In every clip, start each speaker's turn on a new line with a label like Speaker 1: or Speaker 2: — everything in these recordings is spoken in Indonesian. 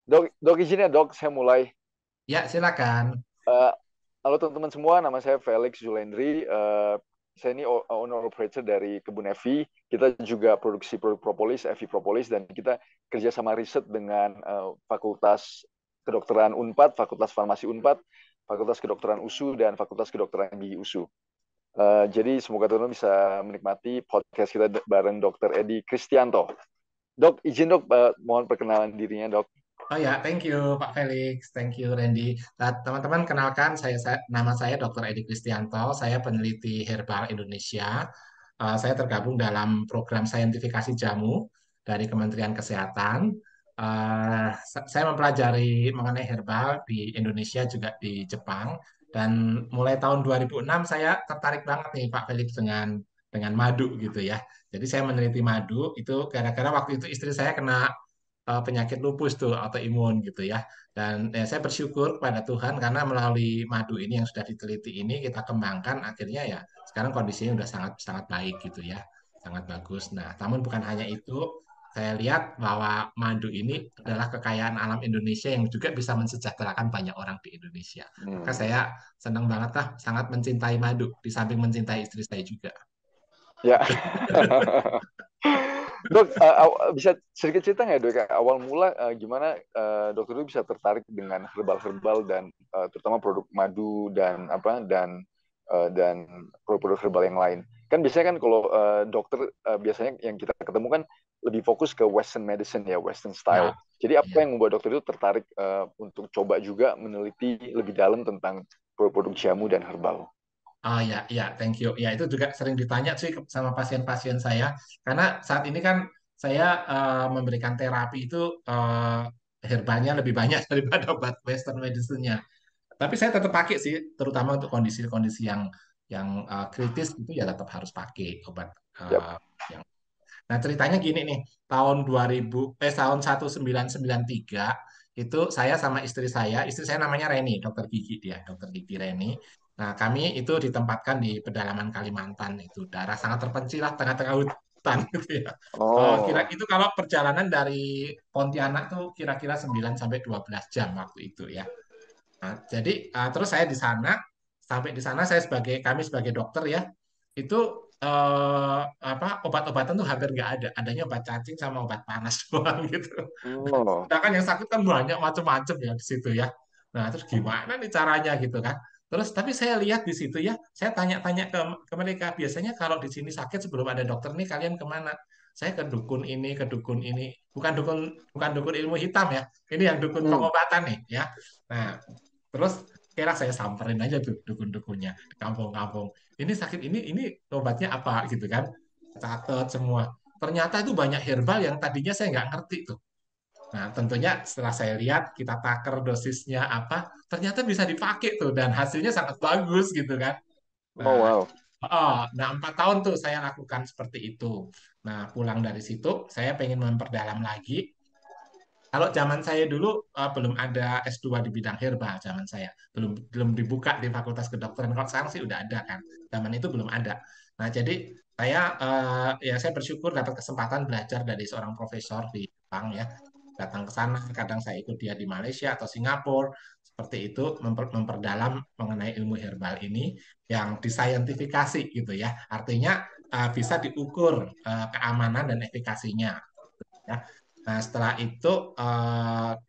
Speaker 1: Dok izin ya dok, saya mulai.
Speaker 2: Ya, silakan.
Speaker 1: Eh, Halo teman-teman semua, nama saya Felix Zulendri. Saya ini owner operator dari Kebun Evi. Kita juga produksi produk propolis, Evi Propolis, dan kita kerjasama riset dengan Fakultas Kedokteran Unpad, Fakultas Farmasi Unpad, Fakultas Kedokteran USU, dan Fakultas Kedokteran Gigi USU. Jadi semoga teman-teman bisa menikmati podcast kita bareng Dr. Edi Kristianto. Dok, izin dok, mohon perkenalan dirinya dok.
Speaker 2: Oh ya, thank you Pak Felix, thank you Randy. Nah, teman-teman kenalkan nama saya Dr. Edi Kristianto, saya peneliti herbal Indonesia. Saya tergabung dalam program saintifikasi jamu dari Kementerian Kesehatan. Saya mempelajari mengenai herbal di Indonesia juga di Jepang dan mulai tahun 2006 saya tertarik banget nih Pak Felix dengan madu gitu ya. Jadi saya meneliti madu itu gara-gara waktu itu istri saya kena penyakit lupus tuh autoimun gitu ya. Dan saya bersyukur kepada Tuhan karena melalui madu ini yang sudah diteliti ini kita kembangkan akhirnya ya sekarang kondisinya udah sangat sangat baik gitu ya. Sangat bagus. Nah, namun bukan hanya itu, saya lihat bahwa madu ini adalah kekayaan alam Indonesia yang juga bisa mensejahterakan banyak orang di Indonesia. Maka
Speaker 1: Hmm.
Speaker 2: saya senang banget lah, sangat mencintai madu, di samping mencintai istri saya juga.
Speaker 1: Ya. Dok, bisa sedikit cerita nggak dok, awal mula gimana dokter itu bisa tertarik dengan herbal-herbal dan terutama produk madu dan dan produk-produk herbal yang lain. Kan biasanya kan kalau dokter biasanya yang kita ketemu kan lebih fokus ke Western medicine ya, Western style.
Speaker 2: Ya,
Speaker 1: Jadi apa
Speaker 2: ya.
Speaker 1: yang membuat dokter itu tertarik untuk coba juga meneliti lebih dalam tentang produk-produk jamu dan herbal?
Speaker 2: Oh ya, ya, thank you. Ya, itu juga sering ditanya sih sama pasien-pasien saya. Karena saat ini kan saya memberikan terapi itu herbalnya lebih banyak daripada obat Western medicine-nya. Tapi saya tetap pakai sih, terutama untuk kondisi-kondisi yang kritis itu ya tetap harus pakai obat
Speaker 1: Yap.
Speaker 2: yang. Nah, ceritanya gini nih, tahun 1993 itu saya sama istri saya namanya Reni, dokter gigi dia, dokter gigi Reni. Nah, kami itu ditempatkan di pedalaman Kalimantan itu, daerah sangat terpencil lah, tengah-tengah hutan gitu ya. Kira
Speaker 1: Oh,
Speaker 2: itu kalau perjalanan dari Pontianak tuh kira-kira 9 sampai 12 jam waktu itu ya. Nah, jadi terus saya di sana, sampai di sana kami sebagai dokter ya, itu apa obat-obatan tuh hampir nggak ada, adanya obat cacing sama obat panas doang gitu.
Speaker 1: oh,
Speaker 2: Sedangkan yang sakit kan banyak macam-macam ya di situ ya. Nah, terus gimana nih caranya gitu kan? Terus tapi saya lihat di situ ya, saya tanya-tanya ke mereka, biasanya kalau di sini sakit sebelum ada dokter nih kalian kemana? Saya ke dukun ini, ke dukun ini. Bukan dukun ilmu hitam ya. Ini yang dukun
Speaker 1: hmm.
Speaker 2: pengobatan nih ya. Nah, terus kira saya samperin aja tuh dukun-dukunnya di kampung-kampung. Ini sakit ini obatnya apa gitu kan? Catat semua. Ternyata itu banyak herbal yang tadinya saya nggak ngerti tuh. Nah, tentunya setelah saya lihat, kita taker dosisnya apa, ternyata bisa dipakai tuh dan hasilnya sangat bagus gitu kan.
Speaker 1: Oh
Speaker 2: Nah,
Speaker 1: wow.
Speaker 2: nah 4 tahun tuh saya lakukan seperti itu. Nah, pulang dari situ, saya pengen memperdalam lagi. Kalau zaman saya dulu belum ada S2 di bidang herbal zaman saya. Belum belum dibuka di Fakultas Kedokteran. Kalau sekarang sih udah ada kan. Zaman itu belum ada. Nah, jadi saya bersyukur dapat kesempatan belajar dari seorang profesor di Jepang ya. Datang ke sana, kadang saya ikut dia di Malaysia atau Singapura. Seperti itu memperdalam mengenai ilmu herbal ini yang disaintifikasi gitu ya. Artinya bisa diukur keamanan dan efikasinya ya. Nah, setelah itu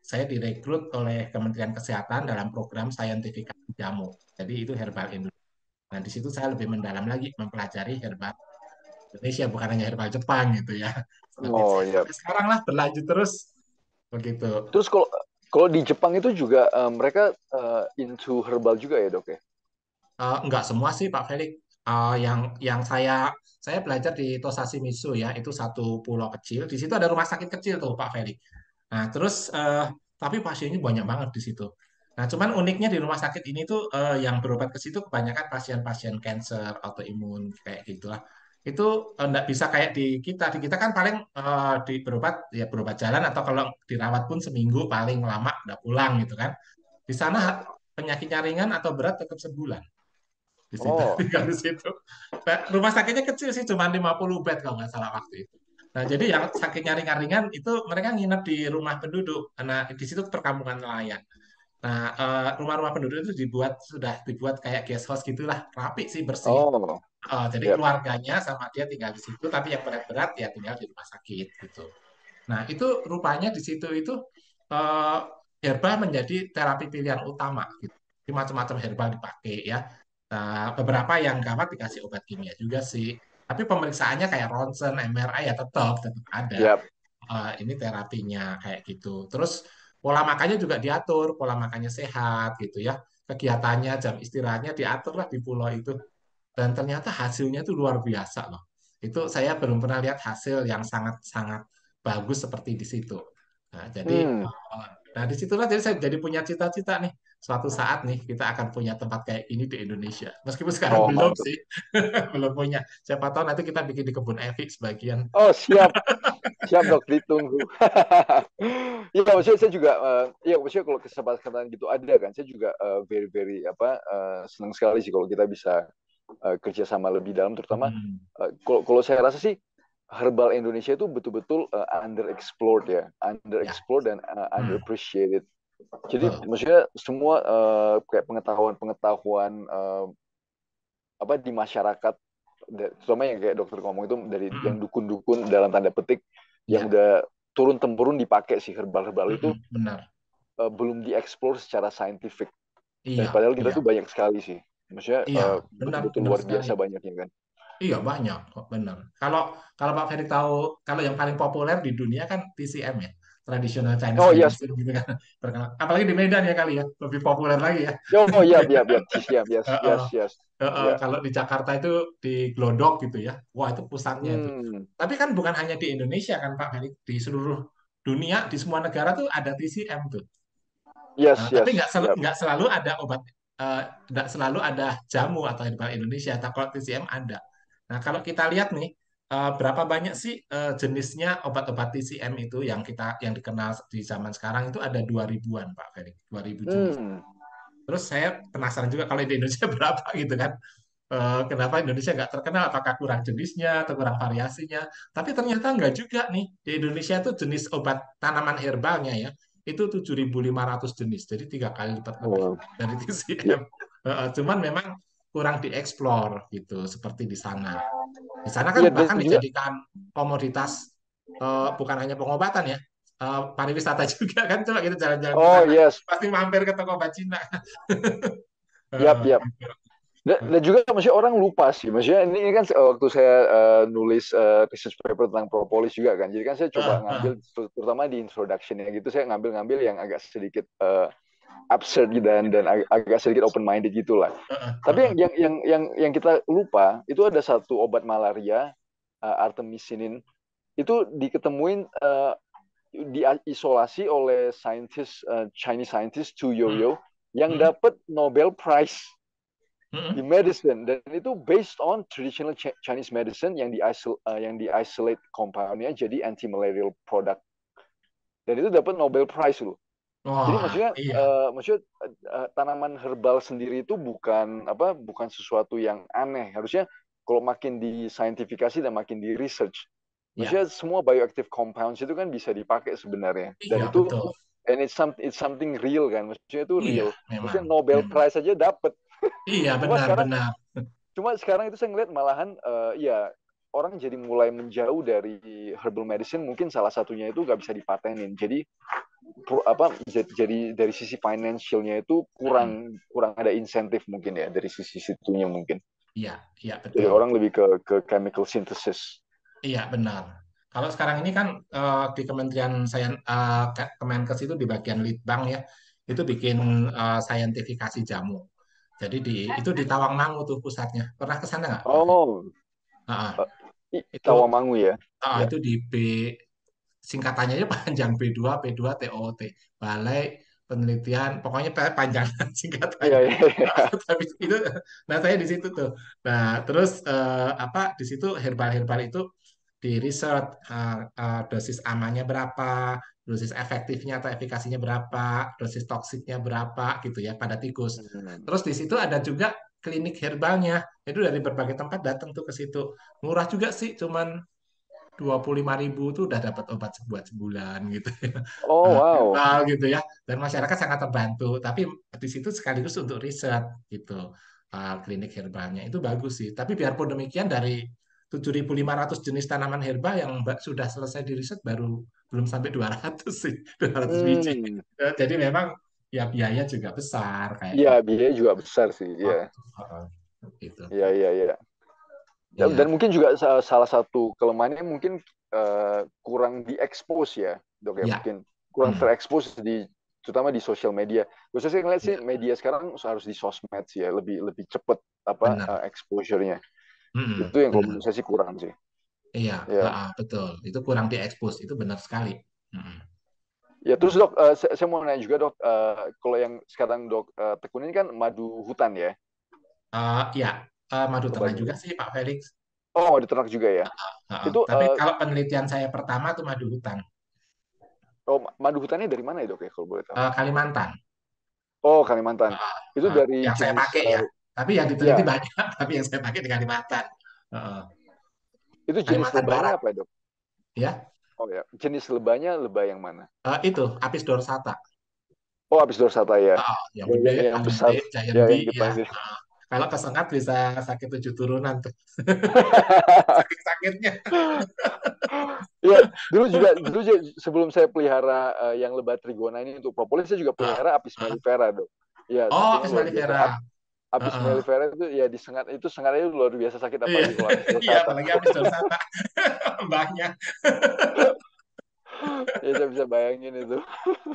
Speaker 2: saya direkrut oleh Kementerian Kesehatan dalam program saintifikasi jamu. Jadi itu herbal Indonesia. Nah, di situ saya lebih mendalam lagi mempelajari herbal Indonesia, bukan hanya herbal Jepang gitu ya. Seperti itu.
Speaker 1: Oh ya.
Speaker 2: Sampai sekarang lah berlanjut terus begitu.
Speaker 1: Terus kalau kalau di Jepang itu juga mereka into herbal juga ya dok ya?
Speaker 2: Enggak semua sih Pak Felix. Yang saya belajar di Tosashi Miso ya, itu satu pulau kecil. Di situ ada rumah sakit kecil tuh Pak Felix. Nah, terus tapi pasiennya banyak banget di situ. Nah, cuman uniknya di rumah sakit ini tuh yang berobat ke situ kebanyakan pasien-pasien kanker, autoimun kayak gitulah. Itu enggak bisa kayak di kita. Di kita kan paling berobat jalan atau kalau dirawat pun seminggu paling lama udah pulang gitu kan. Di sana penyakitnya ringan atau berat tetap sebulan di situ
Speaker 1: Oh,
Speaker 2: tinggal di situ. Nah, rumah sakitnya kecil sih cuma 50 bed kalau nggak salah waktu itu. Nah, jadi yang sakitnya ringan-ringan itu mereka nginep di rumah penduduk karena di situ perkampungan nelayan. Nah, rumah-rumah penduduk itu sudah dibuat kayak guest house gitulah, rapi sih, bersih.
Speaker 1: Oh,
Speaker 2: Jadi
Speaker 1: ya.
Speaker 2: keluarganya sama dia tinggal di situ, tapi yang berat-berat ya tinggal di rumah sakit gitu. Nah, itu rupanya di situ itu eh, herbal menjadi terapi pilihan utama gitu. Jadi macam-macam herbal dipakai ya. Nah, beberapa yang gawat dikasih obat kimia juga sih. Tapi pemeriksaannya kayak ronsen, MRI ya tetap ada.
Speaker 1: Ya.
Speaker 2: Ini terapinya kayak gitu. Terus pola makannya juga diatur, pola makannya sehat gitu ya. Kegiatannya, jam istirahatnya diatur lah di pulau itu. Dan ternyata hasilnya itu luar biasa loh. Itu saya belum pernah lihat hasil yang sangat-sangat bagus seperti di situ. Nah, jadi
Speaker 1: Hmm.
Speaker 2: nah disitulah jadi saya jadi punya cita-cita nih. Suatu saat nih kita akan punya tempat kayak ini di Indonesia. Meskipun sekarang
Speaker 1: Oh,
Speaker 2: belum
Speaker 1: mantap.
Speaker 2: sih, belum punya. Siapa tahu nanti kita bikin di kebun Evi sebagian.
Speaker 1: Oh, siap. Siap, Dok, ditunggu. Iya, maksudnya saya juga, iya, maksudnya kalau kesempatan gitu ada kan, saya juga very very apa senang sekali sih kalau kita bisa kerja sama lebih dalam, terutama
Speaker 2: Hmm,
Speaker 1: kalau saya rasa sih herbal Indonesia itu betul-betul underexplored ya,
Speaker 2: ya,
Speaker 1: underexplored dan
Speaker 2: hmm,
Speaker 1: underappreciated. Jadi
Speaker 2: betul.
Speaker 1: maksudnya semua kayak pengetahuan-pengetahuan apa di masyarakat, terutama yang kayak dokter ngomong itu dari yang
Speaker 2: Hmm,
Speaker 1: dukun-dukun dalam tanda petik yang
Speaker 2: ya,
Speaker 1: udah turun temurun dipakai si herbal-herbal itu
Speaker 2: benar.
Speaker 1: belum dieksplor secara saintifik, dan
Speaker 2: Iya,
Speaker 1: padahal kita
Speaker 2: iya,
Speaker 1: tuh banyak sekali sih, maksudnya
Speaker 2: iya, benar,
Speaker 1: betul-betul
Speaker 2: benar
Speaker 1: luar
Speaker 2: sekali.
Speaker 1: biasa banyaknya kan.
Speaker 2: Iya banyak kok benar. Kalau kalau Pak Ferry tahu kalau yang paling populer di dunia kan TCM ya, traditional Chinese
Speaker 1: Oh yes.
Speaker 2: medicine gitu kan terkenal. Apalagi di Medan ya kali ya, lebih populer lagi ya.
Speaker 1: Oh iya, iya, iya, TCM, yes,
Speaker 2: Heeh,
Speaker 1: yes, yes,
Speaker 2: heeh.
Speaker 1: ya.
Speaker 2: Kalau di Jakarta itu di Glodok gitu ya. Wah itu pusatnya itu.
Speaker 1: Hmm.
Speaker 2: Tapi kan bukan hanya di Indonesia kan Pak Ferry, di seluruh dunia di semua negara tuh ada TCM tuh.
Speaker 1: Yes,
Speaker 2: Tapi
Speaker 1: yes, ya.
Speaker 2: nggak selalu ada obat, eh, nggak selalu ada jamu atau herbal Indonesia. Tapi kalau TCM ada. Nah kalau kita lihat nih, berapa banyak sih jenisnya obat-obat TCM itu yang dikenal di zaman sekarang itu ada 2000-an Pak Ferry, 2000 jenis.
Speaker 1: Hmm.
Speaker 2: Terus saya penasaran juga kalau di Indonesia berapa gitu kan. Kenapa Indonesia nggak terkenal? Apakah kurang jenisnya atau kurang variasinya? Tapi ternyata nggak juga nih. Di Indonesia itu jenis obat tanaman herbalnya ya, itu 7.500 jenis. Jadi 3 kali lipat lebih
Speaker 1: Oh,
Speaker 2: dari
Speaker 1: ya.
Speaker 2: TCM. Cuman memang kurang dieksplor gitu, seperti di sana. Di sana kan
Speaker 1: Iya, dan
Speaker 2: bahkan
Speaker 1: juga,
Speaker 2: dijadikan komoditas, bukan hanya pengobatan ya, pariwisata juga kan. Coba kita jalan-jalan ke
Speaker 1: oh
Speaker 2: sana,
Speaker 1: yes,
Speaker 2: pasti mampir ke toko obat Cina.
Speaker 1: yap, yap.
Speaker 2: Gitu.
Speaker 1: Dan juga maksudnya orang lupa sih, maksudnya ini kan waktu saya nulis research paper tentang propolis juga kan, jadi kan saya coba
Speaker 2: Heeh, heeh,
Speaker 1: ngambil terutama di introduction-nya gitu, saya ngambil-ngambil yang agak sedikit absurd gitu, dan agak sedikit open minded gitulah.
Speaker 2: heeh,
Speaker 1: Tapi
Speaker 2: heeh.
Speaker 1: yang kita lupa itu ada satu obat malaria, artemisinin, itu diketemuin diisolasi oleh Chinese scientist Chu
Speaker 2: Hmm,
Speaker 1: Yoyo yang
Speaker 2: hmm,
Speaker 1: dapat Nobel Prize di
Speaker 2: hmm.
Speaker 1: medicine, dan itu based on traditional Chinese medicine yang di isolate compoundnya jadi anti malarial product, dan itu dapat Nobel Prize loh. Jadi
Speaker 2: Wah,
Speaker 1: maksudnya
Speaker 2: iya,
Speaker 1: tanaman herbal sendiri itu bukan sesuatu yang aneh. Harusnya kalau makin disaintifikasi dan makin di research,
Speaker 2: iya,
Speaker 1: maksudnya semua bioactive compounds itu kan bisa dipakai sebenarnya. Dan
Speaker 2: iya
Speaker 1: itu,
Speaker 2: betul.
Speaker 1: and it's something real kan. Maksudnya itu
Speaker 2: Iya,
Speaker 1: real.
Speaker 2: memang,
Speaker 1: Maksudnya Nobel
Speaker 2: memang.
Speaker 1: Prize aja dapat.
Speaker 2: Iya,
Speaker 1: Cuma sekarang
Speaker 2: benar-benar.
Speaker 1: cuma sekarang itu saya ngeliat malahan ya orang jadi mulai menjauh dari herbal medicine, mungkin salah satunya itu nggak bisa dipatenin. Jadi jadi dari sisi financialnya itu
Speaker 2: Mm-mm.
Speaker 1: kurang kurang ada insentif mungkin ya dari sisi situnya mungkin.
Speaker 2: Iya, iya
Speaker 1: Jadi
Speaker 2: betul.
Speaker 1: orang lebih ke chemical synthesis.
Speaker 2: Iya, benar. Kalau sekarang ini kan di Kementerian Kemenkes itu di bagian Litbang ya, itu bikin saintifikasi jamu. Jadi itu di Tawangmangu tuh pusatnya. Pernah ke sana nggak, Pak?
Speaker 1: Oh,
Speaker 2: Ah, itu
Speaker 1: Tawamangu ya. Ya.
Speaker 2: itu di singkatannya aja panjang B2 TOT, Balai Penelitian, pokoknya panjang
Speaker 1: Iya,
Speaker 2: singkatannya.
Speaker 1: iya, iya.
Speaker 2: Tapi itu, nah saya di situ tuh. Nah terus apa di situ herbal-herbal itu di riset, dosis amannya berapa, dosis efektifnya atau efikasinya berapa, dosis toksiknya berapa gitu ya pada tikus.
Speaker 1: Hmm.
Speaker 2: Terus di situ ada juga klinik herbalnya. Itu dari berbagai tempat datang tuh ke situ. Murah juga sih, cuman 25.000 tuh udah dapat obat buat sebulan gitu.
Speaker 1: Oh, wow.
Speaker 2: Herbal gitu ya. Dan masyarakat sangat terbantu. Tapi di situ sekaligus untuk riset gitu. Klinik herbalnya itu bagus sih. Tapi biarpun demikian dari 7.500 jenis tanaman herbal yang sudah selesai di riset baru belum sampai 200 sih, 200 biji.
Speaker 1: Hmm.
Speaker 2: Jadi memang ya biaya juga besar kayak
Speaker 1: Iya,
Speaker 2: gitu.
Speaker 1: biaya juga besar sih. Iya,
Speaker 2: Waktu, gitu.
Speaker 1: iya, iya, iya. Dan
Speaker 2: Iya,
Speaker 1: mungkin juga salah satu kelemahannya mungkin kurang diekspos ya, dok ya.
Speaker 2: ya.
Speaker 1: Mungkin kurang
Speaker 2: Hmm.
Speaker 1: terekspos terutama di sosial media. Khususnya saya ngeliat sih
Speaker 2: Iya,
Speaker 1: media sekarang harus di sosmed sih ya, lebih lebih cepet apa
Speaker 2: benar.
Speaker 1: exposure-nya.
Speaker 2: Mm-mm,
Speaker 1: Itu yang kalau
Speaker 2: benar.
Speaker 1: menurut saya sih kurang sih.
Speaker 2: Iya,
Speaker 1: Ya,
Speaker 2: betul. Itu kurang diekspos, itu benar sekali. Mm-mm.
Speaker 1: ya terus dok, saya mau nanya juga dok, kalau yang sekarang dok tekunin kan madu hutan ya,
Speaker 2: Ya, madu ternak
Speaker 1: lebahnya.
Speaker 2: juga sih Pak Felix.
Speaker 1: Oh, madu ternak juga ya. Itu
Speaker 2: Tapi kalau penelitian saya pertama tuh madu hutan,
Speaker 1: oh, madu hutannya dari mana ya dok ya kalau boleh tahu?
Speaker 2: Kalimantan.
Speaker 1: Oh, Kalimantan. Itu dari
Speaker 2: Yang saya
Speaker 1: jenis
Speaker 2: pakai ya. Tapi yang diteliti
Speaker 1: ya,
Speaker 2: banyak, tapi yang saya pakai di Kalimantan. Uh,
Speaker 1: itu jenis
Speaker 2: Kalimantan
Speaker 1: lebahnya
Speaker 2: Barat,
Speaker 1: apa ya, dok?
Speaker 2: ya.
Speaker 1: Oh ya, jenis lebahnya lebah yang mana?
Speaker 2: Itu Apis dorsata.
Speaker 1: Oh, Apis dorsata ya.
Speaker 2: Yang
Speaker 1: Yang
Speaker 2: gede,
Speaker 1: yang
Speaker 2: paling
Speaker 1: besar,
Speaker 2: gede, giant
Speaker 1: ya
Speaker 2: bee
Speaker 1: yang
Speaker 2: ya.
Speaker 1: kita.
Speaker 2: Kalau kesengat bisa sakit 7 turunan tuh. Saking sakitnya.
Speaker 1: Iya, dulu juga sebelum saya pelihara yang lebah trigona ini untuk propolis, saya juga
Speaker 2: Uh,
Speaker 1: pelihara Apis
Speaker 2: uh.
Speaker 1: mellifera, dok. Iya,
Speaker 2: Oh,
Speaker 1: sakitnya
Speaker 2: Apis
Speaker 1: luar biasa.
Speaker 2: mellifera.
Speaker 1: Apis
Speaker 2: Heeh.
Speaker 1: mellifera itu ya disengat itu sengatnya luar biasa sakit
Speaker 2: Iya,
Speaker 1: apalagi kalau Apis
Speaker 2: iya,
Speaker 1: dorsata.
Speaker 2: apalagi Apis dorsata. Mbahnya.
Speaker 1: Ya saya bisa bayangin itu.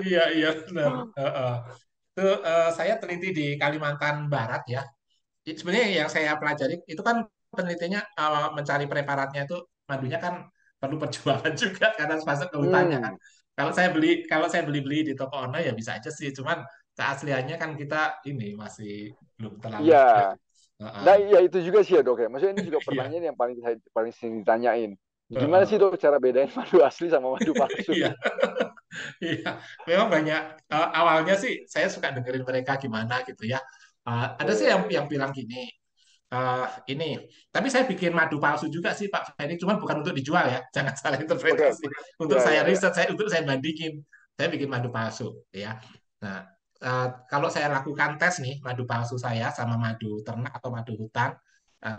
Speaker 2: Iya, iya, benar. Heeh. Itu saya teliti di Kalimantan Barat ya. Sebenarnya yang saya pelajari itu kan penelitiannya mencari preparatnya itu madunya kan perlu perjuangan juga karena masuk ke hutannya kan.
Speaker 1: Hmm,
Speaker 2: Kalau saya beli di toko online ya bisa aja sih, cuman keasliannya kan kita ini masih belum terlalu tahu.
Speaker 1: iya.
Speaker 2: Heeh.
Speaker 1: Nah, ya itu juga sih ya dok ya. Maksudnya ini juga
Speaker 2: Iya,
Speaker 1: pertanyaan yang paling sering ditanyain. Gimana sih
Speaker 2: heeh.
Speaker 1: dok cara bedain madu asli sama madu palsu?
Speaker 2: Iya, iya. Memang banyak awalnya sih saya suka dengerin mereka gimana gitu ya. Ada sih
Speaker 1: Iya,
Speaker 2: yang bilang gini, eh, ini. Tapi saya bikin madu palsu juga sih Pak Ferry, cuman bukan untuk dijual ya, jangan salah
Speaker 1: oke.
Speaker 2: interpretasi. Untuk
Speaker 1: Ya,
Speaker 2: saya
Speaker 1: ya, ya.
Speaker 2: riset, untuk saya bandingin, saya bikin madu palsu ya. Nah, kalau saya lakukan tes nih, madu palsu saya sama madu ternak atau madu hutan,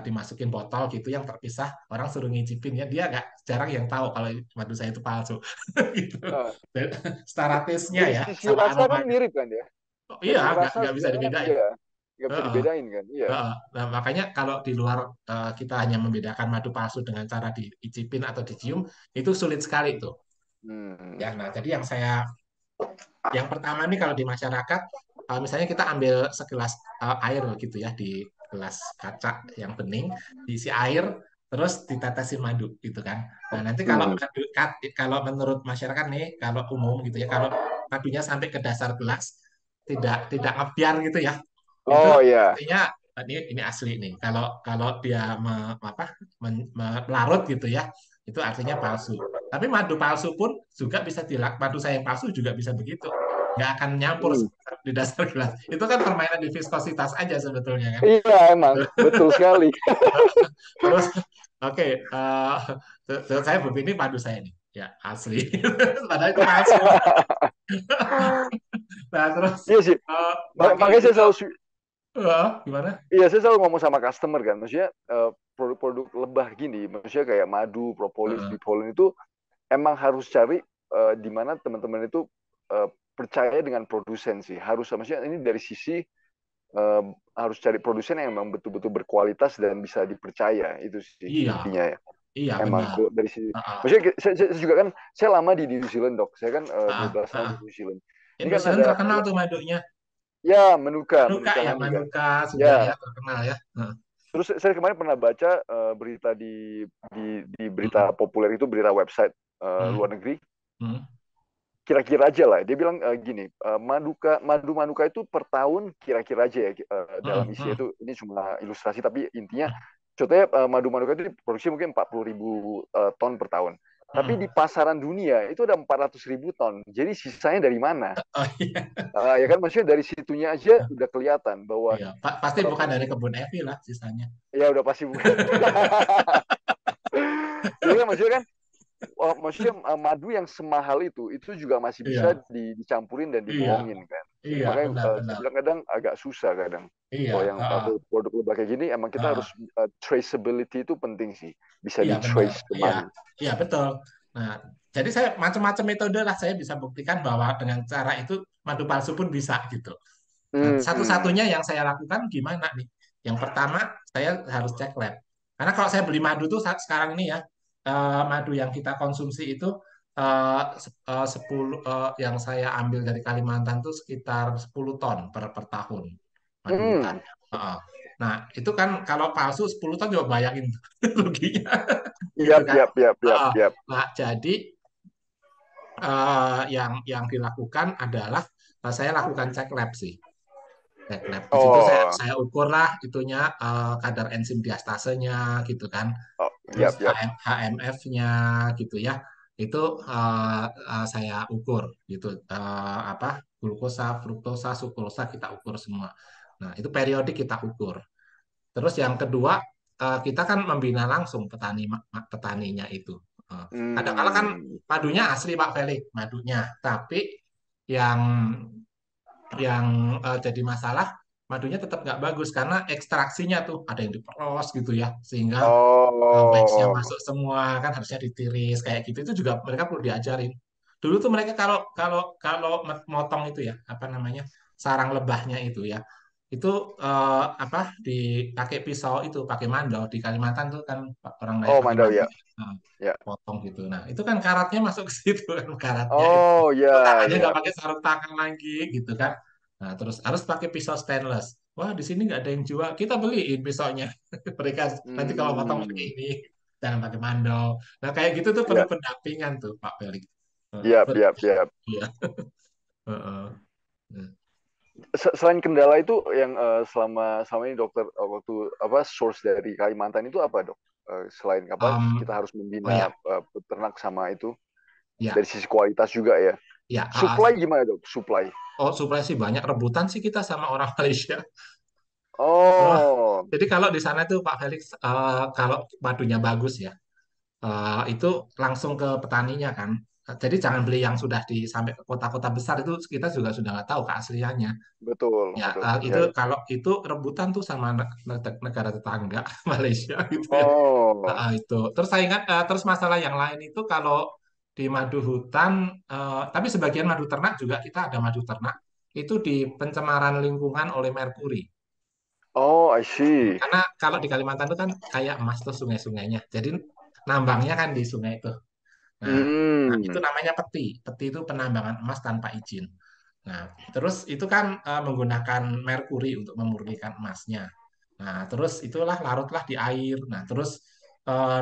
Speaker 2: dimasukin botol gitu yang terpisah, orang suruh ngicipin ya, dia agak jarang yang tahu kalau madu saya itu palsu. Gitu.
Speaker 1: Nah,
Speaker 2: Dan secara tesnya
Speaker 1: dari
Speaker 2: ya,
Speaker 1: sisi
Speaker 2: sama
Speaker 1: rasa kan
Speaker 2: aromanya.
Speaker 1: mirip kan ya.
Speaker 2: Oh, iya,
Speaker 1: Dari rasa
Speaker 2: nggak bisa
Speaker 1: sebenarnya kan
Speaker 2: dibedain.
Speaker 1: iya, nggak bisa
Speaker 2: Heeh.
Speaker 1: dibedain kan. Iya.
Speaker 2: Nah, makanya kalau di luar kita hanya membedakan madu palsu dengan cara diicipin atau dicium, itu sulit sekali tuh.
Speaker 1: Hmm.
Speaker 2: Ya, nah jadi yang pertama nih kalau di masyarakat, misalnya kita ambil segelas air gitu ya di gelas kaca yang bening, diisi air, terus ditetesin madu gitu kan. Nah nanti
Speaker 1: Hmm.
Speaker 2: kalau menurut masyarakat nih, kalau umum gitu ya, kalau madunya sampai ke dasar gelas, tidak ngebiar gitu ya, itu
Speaker 1: Oh ya.
Speaker 2: artinya ini asli nih. Kalau kalau dia melarut gitu ya, itu artinya palsu. Tapi madu palsu pun juga bisa madu saya yang palsu juga bisa begitu. Nggak akan nyampur
Speaker 1: Hmm.
Speaker 2: di dasar gelas. Itu kan permainan di viskositas aja sebetulnya kan.
Speaker 1: Iya emang betul sekali.
Speaker 2: Terus, oke, saya begini madu saya nih. Ya, asli. Padahal itu palsu. Nah, terus
Speaker 1: Iya sih.
Speaker 2: pakai
Speaker 1: Makanya saya
Speaker 2: juga,
Speaker 1: selalu
Speaker 2: gimana?
Speaker 1: iya saya selalu ngomong sama customer kan. Maksudnya produk-produk lebah gini, maksudnya kayak madu, propolis,
Speaker 2: Uh,
Speaker 1: bee pollen itu emang harus cari di mana teman-teman itu eh, percaya dengan produsen sih. Harus maksudnya ini dari sisi eh, harus cari produsen yang memang betul-betul berkualitas dan bisa dipercaya itu sih
Speaker 2: iya,
Speaker 1: intinya ya.
Speaker 2: iya
Speaker 1: Emang
Speaker 2: benar.
Speaker 1: kok dari sisi
Speaker 2: Uh,
Speaker 1: maksudnya saya juga kan saya lama di New Zealand dok. Saya kan
Speaker 2: uh,
Speaker 1: 12 tahun di
Speaker 2: uh.
Speaker 1: New Zealand. Ini kan
Speaker 2: Indonesia
Speaker 1: ada
Speaker 2: terkenal tuh madunya.
Speaker 1: ya Menuka,
Speaker 2: Manuka
Speaker 1: Menuka
Speaker 2: ya,
Speaker 1: Honey kan.
Speaker 2: Manuka sudah ya
Speaker 1: Ya,
Speaker 2: terkenal ya.
Speaker 1: terus saya kemarin pernah baca berita di berita
Speaker 2: Hmm,
Speaker 1: populer itu berita website
Speaker 2: hmm,
Speaker 1: luar negeri.
Speaker 2: hmm,
Speaker 1: Kira-kira aja lah. Dia bilang gini, madu Manuka itu per tahun kira-kira aja ya dalam
Speaker 2: hmm,
Speaker 1: isi
Speaker 2: hmm,
Speaker 1: itu ini cuma ilustrasi tapi intinya contohnya madu Manuka itu diproduksi mungkin 40.000 ton per tahun. Tapi di
Speaker 2: hmm.
Speaker 1: pasaran dunia itu ada 400.000 ton. Jadi sisanya dari mana?
Speaker 2: Oh iya,
Speaker 1: Ya kan maksudnya dari situnya aja udah kelihatan bahwa
Speaker 2: iya. Pasti bukan dari kebun Evi lah sisanya.
Speaker 1: ya udah pasti bukan. Jadi kan maksudnya kan Maksudnya madu yang semahal itu juga masih bisa
Speaker 2: Iya,
Speaker 1: dicampurin dan
Speaker 2: iya,
Speaker 1: dibohongin kan.
Speaker 2: iya,
Speaker 1: Makanya saya
Speaker 2: benar-benar.
Speaker 1: bilang kadang agak susah kadang.
Speaker 2: Iya,
Speaker 1: Kalau yang
Speaker 2: heeh,
Speaker 1: produk lebah kayak gini, emang kita harus
Speaker 2: heeh.
Speaker 1: traceability itu penting sih, bisa
Speaker 2: Iya
Speaker 1: di
Speaker 2: benar,
Speaker 1: trace
Speaker 2: iya,
Speaker 1: kemana.
Speaker 2: iya betul. Nah, jadi saya macam-macam metode lah saya bisa buktikan bahwa dengan cara itu madu palsu pun bisa gitu. Nah,
Speaker 1: Hmm.
Speaker 2: satu-satunya yang saya lakukan gimana nih? Yang pertama saya harus cek lab. Karena kalau saya beli madu tuh sekarang ini ya, madu yang kita konsumsi itu 10 yang saya ambil dari Kalimantan tuh sekitar 10 ton per tahun madu hutan.
Speaker 1: Hmm.
Speaker 2: Heeh. Nah, itu kan kalau palsu 10 ton coba bayangin ruginya gitu
Speaker 1: Yap,
Speaker 2: kan.
Speaker 1: yap, yap, yap,
Speaker 2: Heeh.
Speaker 1: yap.
Speaker 2: Nah, jadi yang dilakukan adalah saya lakukan cek lab sih. Cek lab. Di situ
Speaker 1: Oh,
Speaker 2: saya ukur lah itunya kadar enzim diastasenya gitu kan.
Speaker 1: oh,
Speaker 2: Terus
Speaker 1: yap, yap.
Speaker 2: HMF-nya gitu ya. Itu saya ukur gitu. Apa glukosa, fruktosa, sukrosa kita ukur semua. Nah, itu periodik kita ukur. Terus yang kedua, kita kan membina langsung petaninya itu. Eh, Kadang-kala kan
Speaker 1: Hmm.
Speaker 2: madunya asli Pak Felix, madunya. Tapi yang yang jadi masalah, madunya tetap nggak bagus karena ekstraksinya tuh ada yang diperos gitu ya, sehingga batch-nya
Speaker 1: Oh,
Speaker 2: masuk semua kan harusnya ditiris kayak gitu. Itu juga mereka perlu diajarin. Dulu tuh mereka kalau kalau kalau motong itu ya, apa namanya, sarang lebahnya itu ya, itu apa dipakai pisau itu, pakai mandau di Kalimantan tuh kan orang banyak
Speaker 1: oh,
Speaker 2: pakai
Speaker 1: Mandau
Speaker 2: mandau
Speaker 1: ya,
Speaker 2: ya. Nah,
Speaker 1: ya.
Speaker 2: potong gitu. Nah, itu kan karatnya masuk ke situ kan karatnya itu.
Speaker 1: Oh,
Speaker 2: Itu
Speaker 1: ya,
Speaker 2: tangannya nggak
Speaker 1: ya.
Speaker 2: pakai sarung tangan lagi gitu kan. Nah, terus harus pakai pisau stainless. Wah, di sini nggak ada yang jual. Kita beliin pisaunya. Mereka nanti kalau potong pakai
Speaker 1: Hmm.
Speaker 2: ini, jangan pakai mandau. Nah, kayak gitu tuh perlu
Speaker 1: Ya,
Speaker 2: pendampingan tuh, Pak Felix.
Speaker 1: yap, yap, yap.
Speaker 2: Iya. Heeh.
Speaker 1: Selain kendala itu yang selama selama ini dokter waktu apa source dari Kalimantan itu apa dok? Selain apa kita
Speaker 2: Um,
Speaker 1: harus
Speaker 2: oh
Speaker 1: membina
Speaker 2: ya,
Speaker 1: peternak sama itu
Speaker 2: ya,
Speaker 1: dari sisi kualitas juga ya.
Speaker 2: ya.
Speaker 1: Supply gimana dok? Supply.
Speaker 2: Oh, suplai sih banyak rebutan sih kita sama orang Malaysia. Oh,
Speaker 1: Oh,
Speaker 2: jadi kalau di sana tuh Pak Felix, kalau madunya bagus ya, itu langsung ke petaninya kan. Jadi jangan beli yang sudah sampai ke kota-kota besar itu kita juga sudah nggak tahu keasliannya.
Speaker 1: betul,
Speaker 2: Ya,
Speaker 1: betul.
Speaker 2: itu
Speaker 1: Ya, ya.
Speaker 2: kalau itu rebutan tuh sama negara tetangga Malaysia gitu ya.
Speaker 1: Oh,
Speaker 2: Itu. Terus saya ingat, terus masalah yang lain itu kalau di madu hutan, tapi sebagian madu ternak juga kita ada madu ternak itu di pencemaran lingkungan oleh merkuri.
Speaker 1: oh, I see.
Speaker 2: Karena kalau di Kalimantan itu kan kayak emas tuh sungai-sungainya. Jadi nambangnya kan di sungai itu. Nah, nah, itu
Speaker 1: Hmm.
Speaker 2: namanya peti. Peti itu penambangan emas tanpa izin. Nah, terus itu kan menggunakan merkuri untuk memurnikan emasnya. Nah, terus itulah larutlah di air. Nah, terus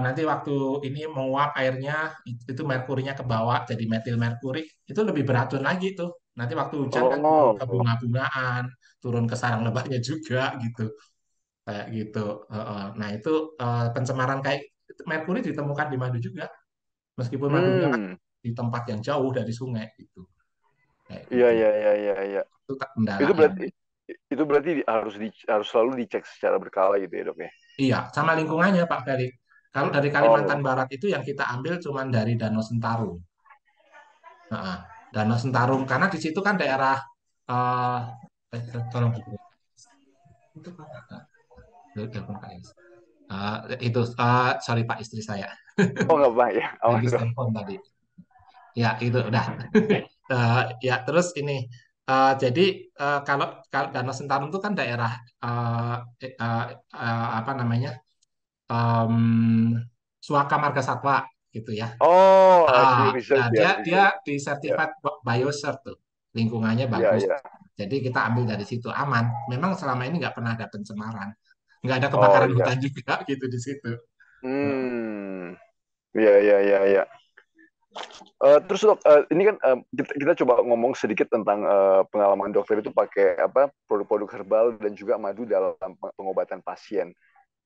Speaker 2: nanti waktu ini menguap airnya, itu merkurinya ke bawah jadi metil merkuri, itu lebih beracun lagi tuh. Nanti waktu hujan kan turun ke
Speaker 1: Oh.
Speaker 2: bunga-bungaan, turun ke sarang lebahnya juga gitu. Kayak gitu. Nah, itu pencemaran kayak merkuri ditemukan di madu juga. Meskipun madunya kan
Speaker 1: Hmm.
Speaker 2: di tempat yang jauh dari sungai gitu. Kayak
Speaker 1: Iya,
Speaker 2: gitu.
Speaker 1: iya, iya, iya, iya.
Speaker 2: Itu tak
Speaker 1: Itu
Speaker 2: kendalanya.
Speaker 1: berarti harus selalu dicek secara berkala gitu ya, Dok ya.
Speaker 2: Iya, sama lingkungannya Pak Ferry. Kalau dari Kalimantan
Speaker 1: Oh.
Speaker 2: Barat itu yang kita ambil cuman dari Danau Sentarum. Heeh. Danau Sentarum karena di situ kan daerah eh tolong itu Pak. Telepon Pak Is. Itu sorry Pak, istri saya
Speaker 1: Oh, nggak apa ya. Aman,
Speaker 2: lagi
Speaker 1: Dok.
Speaker 2: telepon tadi. Ya, itu udah. Ya, terus ini jadi kalau Danau Sentarum itu kan daerah apa namanya? em, Suaka Marga Satwa gitu ya.
Speaker 1: Oh, hasil
Speaker 2: Nah,
Speaker 1: research ya,
Speaker 2: dia dia
Speaker 1: research.
Speaker 2: di
Speaker 1: Ya,
Speaker 2: certified biosphere tuh. Lingkungannya
Speaker 1: iya,
Speaker 2: bagus.
Speaker 1: iya.
Speaker 2: Jadi kita ambil dari situ aman. Memang selama ini nggak pernah ada pencemaran. Nggak ada
Speaker 1: Oh,
Speaker 2: kebakaran
Speaker 1: iya.
Speaker 2: hutan juga gitu di situ.
Speaker 1: Hmm. Iya, iya, iya, iya. Terus dok, ini kan kita coba ngomong sedikit tentang pengalaman dokter itu pakai apa produk-produk herbal dan juga madu dalam pengobatan pasien.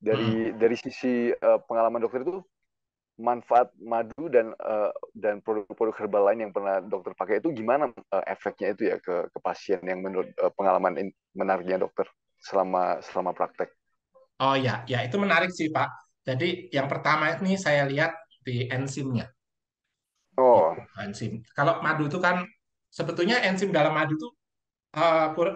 Speaker 2: Mm.
Speaker 1: Dari sisi pengalaman dokter itu manfaat madu dan produk-produk herbal lain yang pernah dokter pakai itu gimana efeknya itu ya ke pasien yang menurut pengalaman menariknya dokter selama selama praktek.
Speaker 2: Oh ya, ya itu menarik sih Pak. Jadi yang pertama ini saya lihat di enzimnya.
Speaker 1: Oh,
Speaker 2: gitu enzim. Kalau madu itu kan sebetulnya enzim dalam madu itu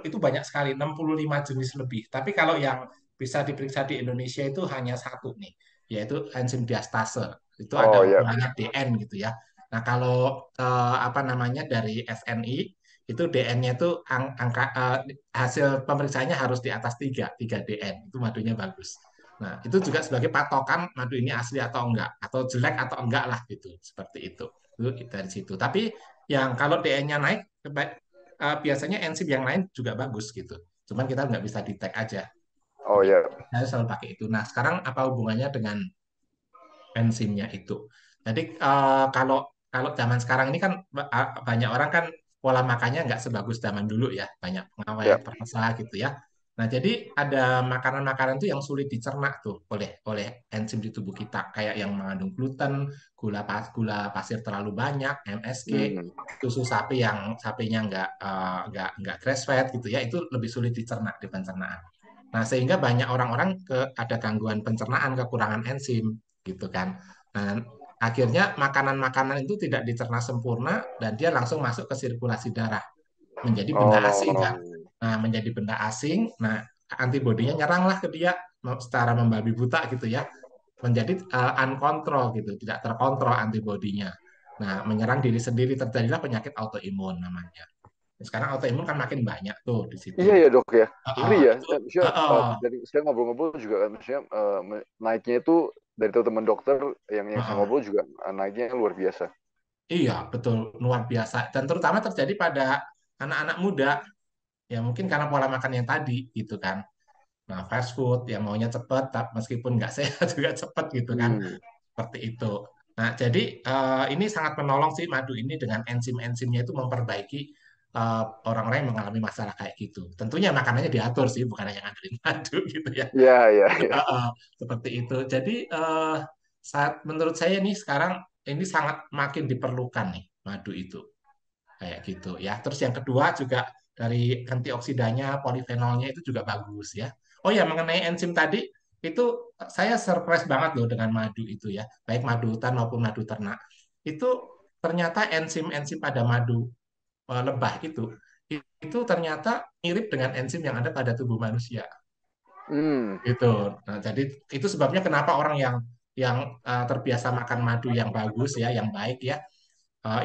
Speaker 2: itu banyak sekali, 65 jenis lebih. Tapi kalau yang bisa diperiksa di Indonesia itu hanya satu nih, yaitu enzim diastase. Itu ada
Speaker 1: oh ya.
Speaker 2: hubungannya DN gitu ya. Nah, kalau apa namanya dari SNI itu DN-nya itu angka hasil pemeriksaannya harus di atas 3 DN. Itu madunya bagus. Nah, itu juga sebagai patokan madu ini asli atau enggak, atau jelek atau enggak lah gitu, seperti itu. Itu dari situ. Tapi yang kalau DN-nya naik, biasanya enzim yang lain juga bagus gitu. Cuman kita nggak bisa detect aja.
Speaker 1: Oh
Speaker 2: Begitu.
Speaker 1: ya.
Speaker 2: Saya selalu pakai itu. Nah, sekarang apa hubungannya dengan enzimnya itu? Jadi kalau kalau zaman sekarang ini kan banyak orang kan pola makannya nggak sebagus zaman dulu ya, banyak pengawet,
Speaker 1: Ya.
Speaker 2: perasa gitu ya. Nah, jadi ada makanan-makanan tuh yang sulit dicerna tuh oleh enzim di tubuh kita, kayak yang mengandung gluten, gula pasir terlalu banyak, MSG,
Speaker 1: Hmm.
Speaker 2: susu sapi yang sapinya nggak grass fed gitu ya, itu lebih sulit dicerna di pencernaan. Nah, sehingga banyak orang-orang ada gangguan pencernaan, kekurangan enzim gitu kan. Nah, akhirnya makanan-makanan itu tidak dicerna sempurna dan dia langsung masuk ke sirkulasi darah, menjadi benda asing kan.
Speaker 1: Oh.
Speaker 2: Nah, menjadi benda asing, nah antibodinya nyeranglah ke dia secara membabi buta gitu ya, menjadi uncontrol gitu, tidak terkontrol antibodinya. Nah, menyerang diri sendiri terjadilah penyakit autoimun namanya. Sekarang autoimun kan makin banyak tuh di situ.
Speaker 1: Iya ya dok ya, ngeri ya.
Speaker 2: Itu
Speaker 1: Maksudnya, dari saya ngobrol-ngobrol juga kan, maksudnya naiknya itu dari teman dokter yang saya ngobrol juga naiknya luar biasa.
Speaker 2: iya, betul, luar biasa. Dan terutama terjadi pada anak-anak muda, ya mungkin karena pola makan yang tadi, gitu kan. Nah, fast food yang maunya cepet, meskipun nggak sehat juga cepet gitu kan,
Speaker 1: Hmm.
Speaker 2: seperti itu. Nah, jadi ini sangat menolong sih madu ini dengan enzim-enzimnya itu memperbaiki eh, orang-orang yang mengalami masalah kayak gitu. Tentunya makanannya diatur sih, bukan hanya ngandelin madu gitu ya.
Speaker 1: Ya ya
Speaker 2: Eh,
Speaker 1: ya.
Speaker 2: eh, seperti itu. Jadi menurut saya nih sekarang ini sangat makin diperlukan nih madu itu kayak gitu ya. Terus yang kedua juga dari antioksidannya, polifenolnya itu juga bagus ya. Oh ya, mengenai enzim tadi itu saya surprise banget loh dengan madu itu ya, baik madu hutan maupun madu ternak. Itu ternyata enzim-enzim pada madu lebah itu ternyata mirip dengan enzim yang ada pada tubuh manusia.
Speaker 1: Hmm.
Speaker 2: Gitu. Nah, jadi itu sebabnya kenapa orang yang terbiasa makan madu yang bagus ya, yang baik ya,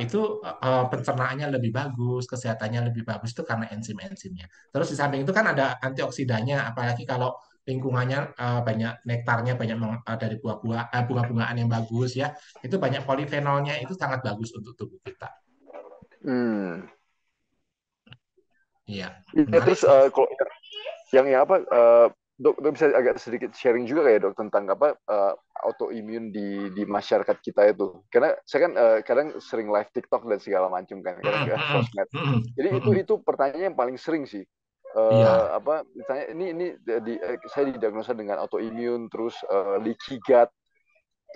Speaker 2: itu pencernaannya lebih bagus, kesehatannya lebih bagus itu karena enzim-enzimnya. Terus di samping itu kan ada antioksidannya, apalagi kalau lingkungannya banyak nektarnya, banyak dari buah-buah, bunga-bungaan yang bagus ya, itu banyak polifenolnya, itu sangat bagus untuk tubuh kita.
Speaker 1: Hmm.
Speaker 2: Iya,
Speaker 1: Iya
Speaker 2: menarik
Speaker 1: terus
Speaker 2: sih.
Speaker 1: kalau yang apa dok bisa agak sedikit sharing juga kayak dok tentang apa autoimun di masyarakat kita itu karena saya kan kadang sering live TikTok dan segala macam kan kadang
Speaker 2: Mm, mm,
Speaker 1: sosmed
Speaker 2: mm,
Speaker 1: jadi
Speaker 2: mm, mm.
Speaker 1: itu pertanyaan yang paling sering sih
Speaker 2: Iya,
Speaker 1: apa misalnya ini saya didiagnosa dengan autoimun terus leaky gut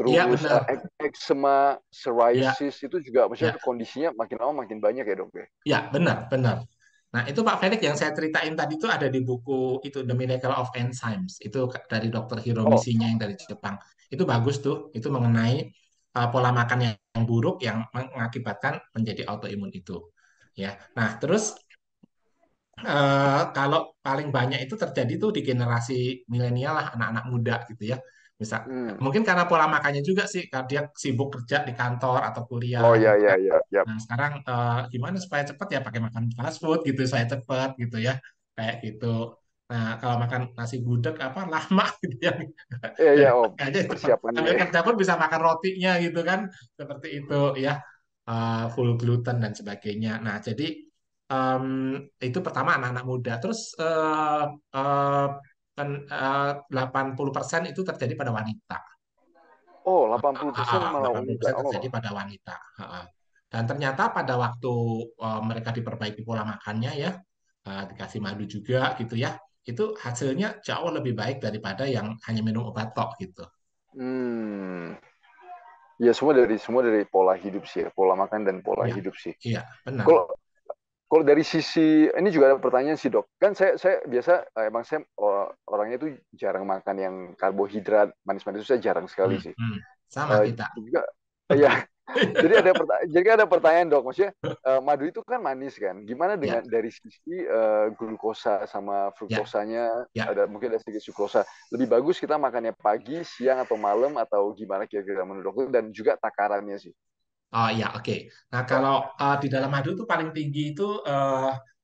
Speaker 2: iya
Speaker 1: terus
Speaker 2: benar.
Speaker 1: eczema
Speaker 2: Iya,
Speaker 1: psoriasis itu juga
Speaker 2: iya.
Speaker 1: maksudnya kondisinya makin lama makin banyak ya dok ya.
Speaker 2: Ya, benar, benar. Nah, itu Pak Felix yang saya ceritain tadi itu ada di buku itu The Miracle of Enzymes. Itu dari Dr. Hiromi
Speaker 1: Oh.
Speaker 2: Shinya yang dari Jepang. Itu bagus tuh. Itu mengenai pola makan yang buruk yang mengakibatkan menjadi autoimun itu. Ya. Nah, terus kalau paling banyak itu terjadi tuh di generasi milenial lah, anak-anak muda gitu ya. Misal,
Speaker 1: Hmm.
Speaker 2: mungkin karena pola makannya juga sih, karena dia sibuk kerja di kantor atau kuliah
Speaker 1: Oh ya
Speaker 2: gitu
Speaker 1: ya
Speaker 2: kan.
Speaker 1: ya ya.
Speaker 2: Nah, sekarang gimana supaya cepat ya pakai makan fast food gitu, supaya cepat gitu ya. Kayak gitu. Nah, kalau makan nasi gudeg apa lama gitu ya.
Speaker 1: Iya,
Speaker 2: Jadi
Speaker 1: iya. Oh,
Speaker 2: aja cepat.
Speaker 1: persiapannya
Speaker 2: Sambil
Speaker 1: ya.
Speaker 2: kerja pun bisa makan rotinya gitu kan. Seperti itu ya. Full gluten dan sebagainya. Nah, jadi em, itu pertama anak-anak muda. Terus 80% itu terjadi pada wanita.
Speaker 1: Oh, 80% malah wanita.
Speaker 2: 80%
Speaker 1: Oh.
Speaker 2: terjadi pada wanita. Dan ternyata pada waktu mereka diperbaiki pola makannya ya, dikasih madu juga gitu ya, itu hasilnya jauh lebih baik daripada yang hanya minum obat tok gitu.
Speaker 1: Hmm. Ya semua dari pola hidup sih ya, pola makan dan pola
Speaker 2: Iya,
Speaker 1: hidup sih.
Speaker 2: iya, benar.
Speaker 1: Kalau kalau dari sisi ini juga ada pertanyaan sih, Dok. Kan saya biasa emang saya orangnya itu jarang makan yang karbohidrat, manis-manis itu saya jarang sekali
Speaker 2: Hmm,
Speaker 1: sih.
Speaker 2: hmm. Sama kita.
Speaker 1: Juga ya Jadi ada pertanyaan dok, maksudnya madu itu kan manis kan, gimana dengan
Speaker 2: Ya,
Speaker 1: dari sisi glukosa sama
Speaker 2: ya,
Speaker 1: fruktosanya,
Speaker 2: ya.
Speaker 1: ada mungkin ada sedikit glukosa. Lebih bagus kita makannya pagi, siang atau malam atau gimana kira-kira menurut dokter dan juga takarannya sih.
Speaker 2: Oh iya, oke. Nah,
Speaker 1: Ya,
Speaker 2: kalau di dalam madu itu paling tinggi itu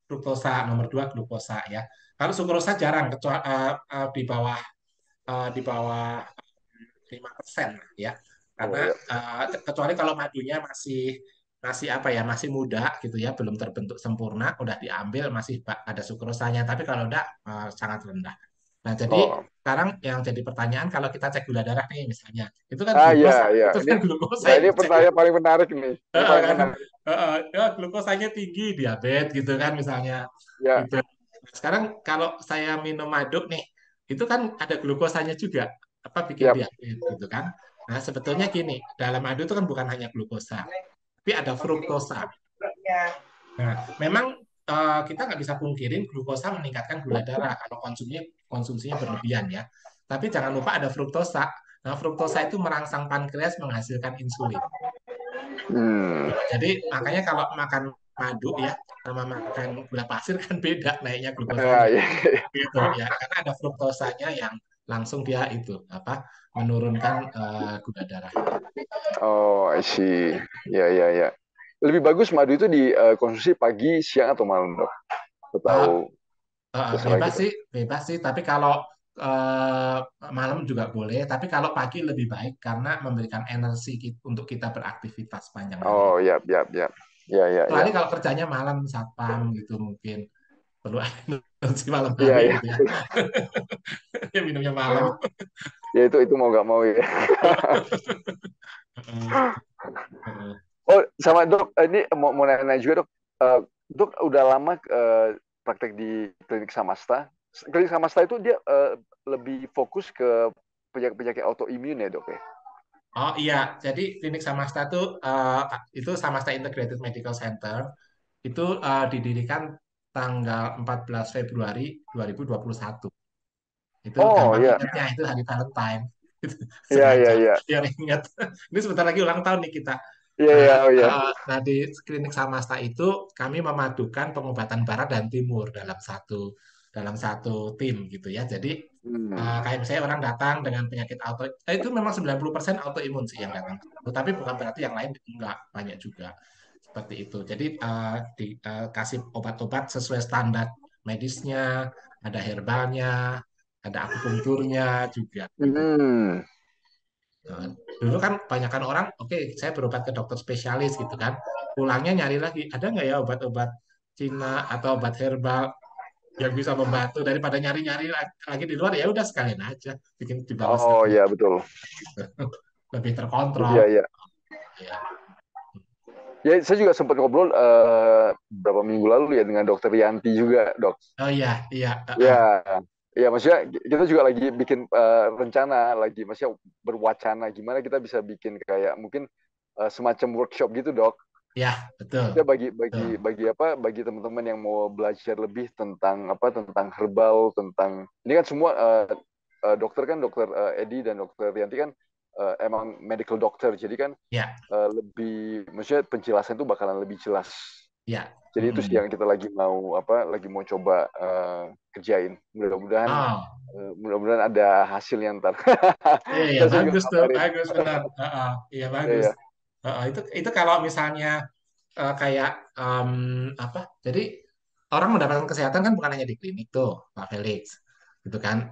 Speaker 2: fruktosa, nomor dua glukosa ya. Kalau sukrosa jarang, kecuali di bawah 5% ya. Karena
Speaker 1: oh ya,
Speaker 2: kecuali kalau madunya masih masih apa ya, masih muda gitu ya, belum terbentuk sempurna, udah diambil masih ada sukrosanya. Tapi kalau udah sangat rendah. Nah, jadi
Speaker 1: oh,
Speaker 2: sekarang yang jadi pertanyaan kalau kita cek gula darah nih misalnya, itu kan
Speaker 1: ya
Speaker 2: glukosa,
Speaker 1: ya,
Speaker 2: itu
Speaker 1: ini,
Speaker 2: kan glukosa
Speaker 1: nah
Speaker 2: yang
Speaker 1: ini
Speaker 2: dicek ya.
Speaker 1: pertanyaan paling menarik nih, ini paling
Speaker 2: Kan
Speaker 1: menarik.
Speaker 2: ya, glukosanya tinggi diabetes gitu kan misalnya
Speaker 1: Ya,
Speaker 2: gitu. Nah, sekarang kalau saya minum madu nih itu kan ada glukosanya juga apa bikin
Speaker 1: ya,
Speaker 2: diabetes gitu kan. Nah sebetulnya gini dalam madu itu kan bukan hanya glukosa tapi ada fruktosa. Nah memang kita nggak bisa pungkirin glukosa meningkatkan gula darah kalau konsumsinya berlebihan ya. Tapi jangan lupa ada fruktosa. Nah fruktosa itu merangsang pankreas menghasilkan insulin.
Speaker 1: hmm,
Speaker 2: Jadi makanya kalau makan madu ya sama makan gula pasir kan beda naiknya
Speaker 1: ya,
Speaker 2: glukosanya
Speaker 1: ya.
Speaker 2: gitu ya karena ada fruktosanya yang langsung dia itu apa menurunkan gula darah.
Speaker 1: Oh, I see. Ya, ya, ya. Lebih bagus madu itu dikonsumsi pagi, siang atau malam dok?
Speaker 2: Eh,
Speaker 1: Atau terserah
Speaker 2: bebas
Speaker 1: kita.
Speaker 2: sih bebas sih tapi kalau eh, malam juga boleh tapi kalau pagi lebih baik karena memberikan energi untuk kita beraktivitas panjang hari.
Speaker 1: Oh, ya, ya, ya, ya, ya,
Speaker 2: Kecuali
Speaker 1: ya,
Speaker 2: kalau kerjanya malam satpam gitu mungkin perlu energi malam
Speaker 1: ya,
Speaker 2: hari
Speaker 1: ya.
Speaker 2: gitu ya. Ya minumnya malam.
Speaker 1: Ya itu mau nggak mau ya.
Speaker 2: Heeh, heeh.
Speaker 1: Oh, sama dok, ini mau nanya juga dok. Dok udah lama praktek di klinik Samasta. Klinik Samasta itu dia lebih fokus ke penyakit-penyakit autoimun ya dok ya.
Speaker 2: Oh iya, jadi klinik Samasta itu Samasta Integrated Medical Center itu didirikan tanggal 14 Februari 2021. Itu
Speaker 1: Oh
Speaker 2: gampang
Speaker 1: ya,
Speaker 2: ingatnya itu hari Valentine. Itu
Speaker 1: iya, iya,
Speaker 2: sengaja
Speaker 1: iya,
Speaker 2: biar ingat. Ini sebentar lagi ulang tahun nih kita.
Speaker 1: iya,
Speaker 2: Nah,
Speaker 1: iya, oh ya.
Speaker 2: nah di klinik Samasta itu kami memadukan pengobatan barat dan timur dalam satu tim gitu ya. Jadi
Speaker 1: Hmm.
Speaker 2: kayak misalnya orang datang dengan penyakit itu memang 90% autoimun sih yang datang. Tapi bukan berarti yang lain enggak banyak juga seperti itu. Jadi dikasih obat-obat sesuai standar medisnya, ada herbalnya, ada akupunkturnya juga gitu.
Speaker 1: Hmm.
Speaker 2: Nah, dulu kan banyakkan orang, oke, saya berobat ke dokter spesialis gitu kan. Pulangnya nyari lagi, ada nggak ya obat-obat Cina atau obat herbal yang bisa membantu daripada nyari-nyari lagi di luar ya udah sekalian aja bikin dibawa
Speaker 1: Oh
Speaker 2: sekalian
Speaker 1: ya betul.
Speaker 2: gitu. Lebih terkontrol.
Speaker 1: Iya, iya.
Speaker 2: Ya.
Speaker 1: Ya, saya juga sempat ngobrol beberapa minggu lalu ya dengan dokter Yanti juga, dok.
Speaker 2: Oh iya, iya.
Speaker 1: Ya, ya maksudnya kita juga lagi bikin rencana, lagi maksudnya berwacana gimana kita bisa bikin kayak mungkin semacam workshop gitu, dok.
Speaker 2: Ya, betul.
Speaker 1: Ya bagi bagi
Speaker 2: Betul.
Speaker 1: bagi apa? Bagi teman-teman yang mau belajar lebih tentang apa? Tentang herbal, tentang ini kan semua dokter kan dokter Edi dan dokter Yanti kan emang medical doctor, jadi kan
Speaker 2: Ya,
Speaker 1: lebih maksudnya penjelasan itu bakalan lebih jelas.
Speaker 2: ya.
Speaker 1: Jadi itu sih
Speaker 2: Mm-mm.
Speaker 1: yang kita lagi mau apa lagi mau coba kerjain. Mudah-mudahan
Speaker 2: Oh,
Speaker 1: mudah-mudahan ada hasilnya ntar.
Speaker 2: iya, iya,
Speaker 1: Ntar saya juga
Speaker 2: bagus tuh,
Speaker 1: kabarin.
Speaker 2: bagus benar. Iya,
Speaker 1: Iya,
Speaker 2: bagus.
Speaker 1: ya.
Speaker 2: Itu kalau misalnya kayak apa? Jadi orang mendapatkan kesehatan kan bukan hanya di klinik tuh, Pak Felix, gitu kan?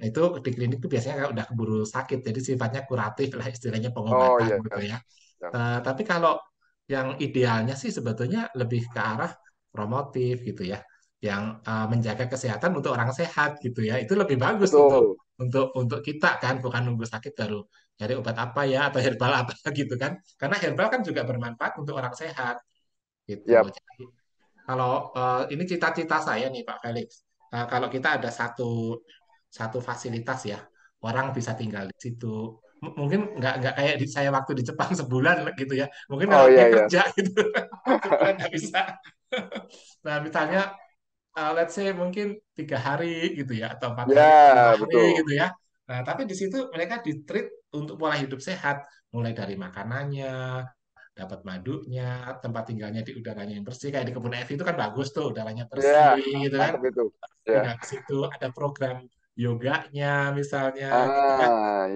Speaker 2: Itu di klinik tuh biasanya kalau udah keburu sakit, jadi sifatnya kuratif lah istilahnya
Speaker 1: Oh
Speaker 2: pengobatan
Speaker 1: iya.
Speaker 2: gitu ya.
Speaker 1: Ya.
Speaker 2: Tapi kalau yang idealnya sih sebetulnya lebih ke arah promotif gitu ya, yang menjaga kesehatan untuk orang sehat gitu ya. Itu lebih bagus untuk
Speaker 1: Betul.
Speaker 2: untuk kita kan, bukan nunggu sakit baru cari obat apa ya atau herbal apa gitu kan. Karena herbal kan juga bermanfaat untuk orang sehat gitu.
Speaker 1: Ya.
Speaker 2: Jadi kalau ini cita-cita saya nih Pak Felix, kalau kita ada satu satu fasilitas ya, orang bisa tinggal di situ. Mungkin nggak kayak saya waktu di Jepang sebulan gitu ya. Mungkin
Speaker 1: Oh
Speaker 2: kalau dia
Speaker 1: iya ya.
Speaker 2: kerja gitu sebulan nggak bisa. Nah misalnya let's say mungkin 3 hari gitu ya atau 4 hari atau lima
Speaker 1: Ya
Speaker 2: hari
Speaker 1: betul.
Speaker 2: gitu ya. Nah tapi di situ mereka di treat untuk pola hidup sehat, mulai dari makanannya, dapat madunya, tempat tinggalnya di udaranya yang bersih. Kayak di kebun Evi itu kan bagus tuh, udaranya bersih
Speaker 1: Ya,
Speaker 2: gitu kan.
Speaker 1: mantap itu. Ya.
Speaker 2: Tinggal ke situ ada program yoganya misalnya gitu kan.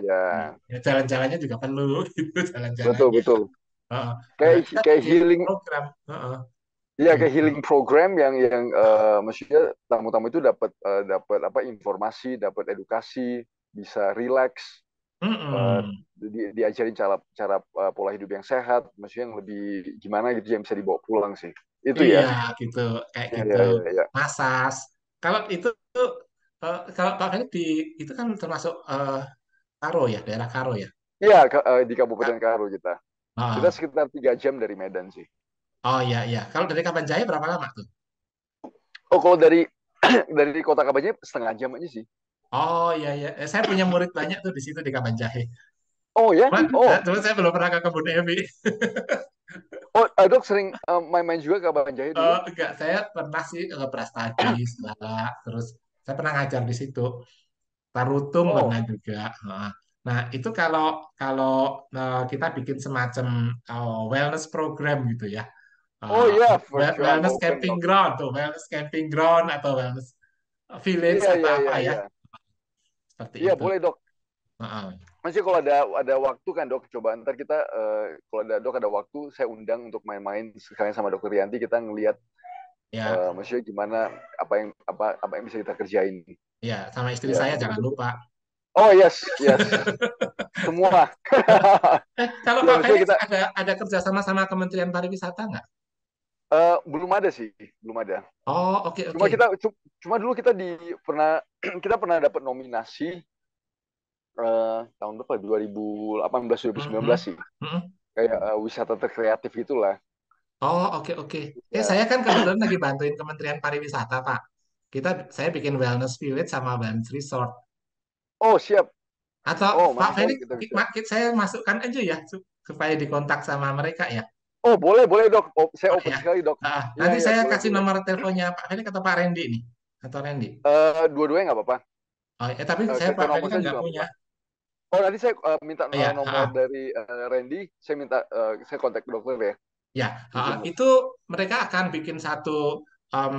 Speaker 1: Ya,
Speaker 2: Ya, jalan-jalannya juga perlu gitu
Speaker 1: betul
Speaker 2: jalan-jalannya.
Speaker 1: betul.
Speaker 2: Heeh. Nah,
Speaker 1: Kayak
Speaker 2: kita
Speaker 1: kayak
Speaker 2: bikin
Speaker 1: healing,
Speaker 2: program. Heeh,
Speaker 1: ya kayak
Speaker 2: gitu.
Speaker 1: healing program yang maksudnya tamu-tamu itu dapat dapat apa informasi, dapat edukasi, bisa relax, eh,
Speaker 2: Mm-mm.
Speaker 1: diajarin cara cara pola hidup yang sehat, maksudnya yang lebih gimana gitu yang bisa dibawa pulang sih. Itu ya.
Speaker 2: Iya gitu, kayak
Speaker 1: Ya,
Speaker 2: gitu.
Speaker 1: ya, ya, ya.
Speaker 2: Masas. Kalau itu kalau Pak Felix di itu kan termasuk Karo ya, daerah Karo ya.
Speaker 1: Iya, di
Speaker 2: Kak.
Speaker 1: Kabupaten Karo kita. Kita
Speaker 2: Oh,
Speaker 1: sekitar 3 jam dari Medan sih.
Speaker 2: oh iya iya. Kalau dari Kabanjaya berapa lama tuh?
Speaker 1: Oh, kalau dari dari Kota Kabaja 1/2 jam aja sih.
Speaker 2: Oh iya iya. Saya punya murid banyak tuh di situ di Kabanjahe.
Speaker 1: Oh ya? Oh,
Speaker 2: Cuman saya belum pernah ke kebun Evi.
Speaker 1: oh, Dok sering main-main juga ke Banjai dulu?
Speaker 2: Enggak, saya pernah sih ke Brastagi segala. Terus saya pernah ngajar di situ. Tarutung pernah
Speaker 1: Oh,
Speaker 2: juga. Heeh. Nah, itu kalau kalau kita bikin semacam wellness program gitu ya.
Speaker 1: oh
Speaker 2: Uh,
Speaker 1: ya, for sure I'm
Speaker 2: Wellness
Speaker 1: open,
Speaker 2: camping
Speaker 1: Dok.
Speaker 2: ground tuh, wellness camping ground atau wellness village
Speaker 1: Iya,
Speaker 2: atau
Speaker 1: iya,
Speaker 2: apa
Speaker 1: iya,
Speaker 2: ya,
Speaker 1: iya.
Speaker 2: seperti
Speaker 1: Iya,
Speaker 2: itu.
Speaker 1: boleh, Dok.
Speaker 2: Heeh.
Speaker 1: Masih kalau ada waktu kan, Dok, coba ntar kita kalau ada Dok ada waktu, saya undang untuk main-main sekalian sama Dokter Rianti kita ngelihat
Speaker 2: Ya,
Speaker 1: maksudnya gimana apa yang bisa kita kerjain.
Speaker 2: ya, sama istri
Speaker 1: Ya,
Speaker 2: saya
Speaker 1: betul
Speaker 2: jangan
Speaker 1: betul.
Speaker 2: lupa.
Speaker 1: Oh, yes, yes. Semua.
Speaker 2: Kalau
Speaker 1: Ya,
Speaker 2: Pak
Speaker 1: maksudnya
Speaker 2: Felix
Speaker 1: kita
Speaker 2: ada kerjasama sama Kementerian Pariwisata nggak?
Speaker 1: belum ada sih, belum ada.
Speaker 2: Oh, oke
Speaker 1: Cuma
Speaker 2: oke.
Speaker 1: kita cuma dulu kita pernah kita pernah dapat nominasi tahun berapa? 2018 2019
Speaker 2: Mhm,
Speaker 1: sih.
Speaker 2: mhm.
Speaker 1: Kayak wisata terkreatif gitulah.
Speaker 2: Oh, oke oke.
Speaker 1: Ya.
Speaker 2: Saya kan kebetulan lagi bantuin Kementerian Pariwisata, Pak. Saya bikin wellness village sama wellness resort.
Speaker 1: Oh, siap.
Speaker 2: Atau
Speaker 1: Oh,
Speaker 2: Pak
Speaker 1: mana tahu
Speaker 2: Felix,
Speaker 1: kita bisa.
Speaker 2: saya masukkan aja ya supaya dikontak sama mereka ya.
Speaker 1: Oh, boleh, boleh, Dok. Oh, saya
Speaker 2: Oh
Speaker 1: open
Speaker 2: ya.
Speaker 1: sekali, Dok. Iya,
Speaker 2: Nanti
Speaker 1: iya,
Speaker 2: saya
Speaker 1: boleh,
Speaker 2: kasih
Speaker 1: boleh.
Speaker 2: nomor teleponnya Pak Felix atau Pak Randy nih. Atau Randy.
Speaker 1: Dua-duanya nggak apa-apa.
Speaker 2: Oh, tapi saya
Speaker 1: Ke
Speaker 2: Pak Felix
Speaker 1: nomor
Speaker 2: kan
Speaker 1: saya
Speaker 2: nggak
Speaker 1: juga nggak
Speaker 2: punya.
Speaker 1: apa-apa. Oh, nanti saya minta
Speaker 2: Oh, ya,
Speaker 1: nomor dari Randy. Saya minta saya kontak dokter ya.
Speaker 2: ya,
Speaker 1: Mungkin.
Speaker 2: itu mereka akan bikin satu em,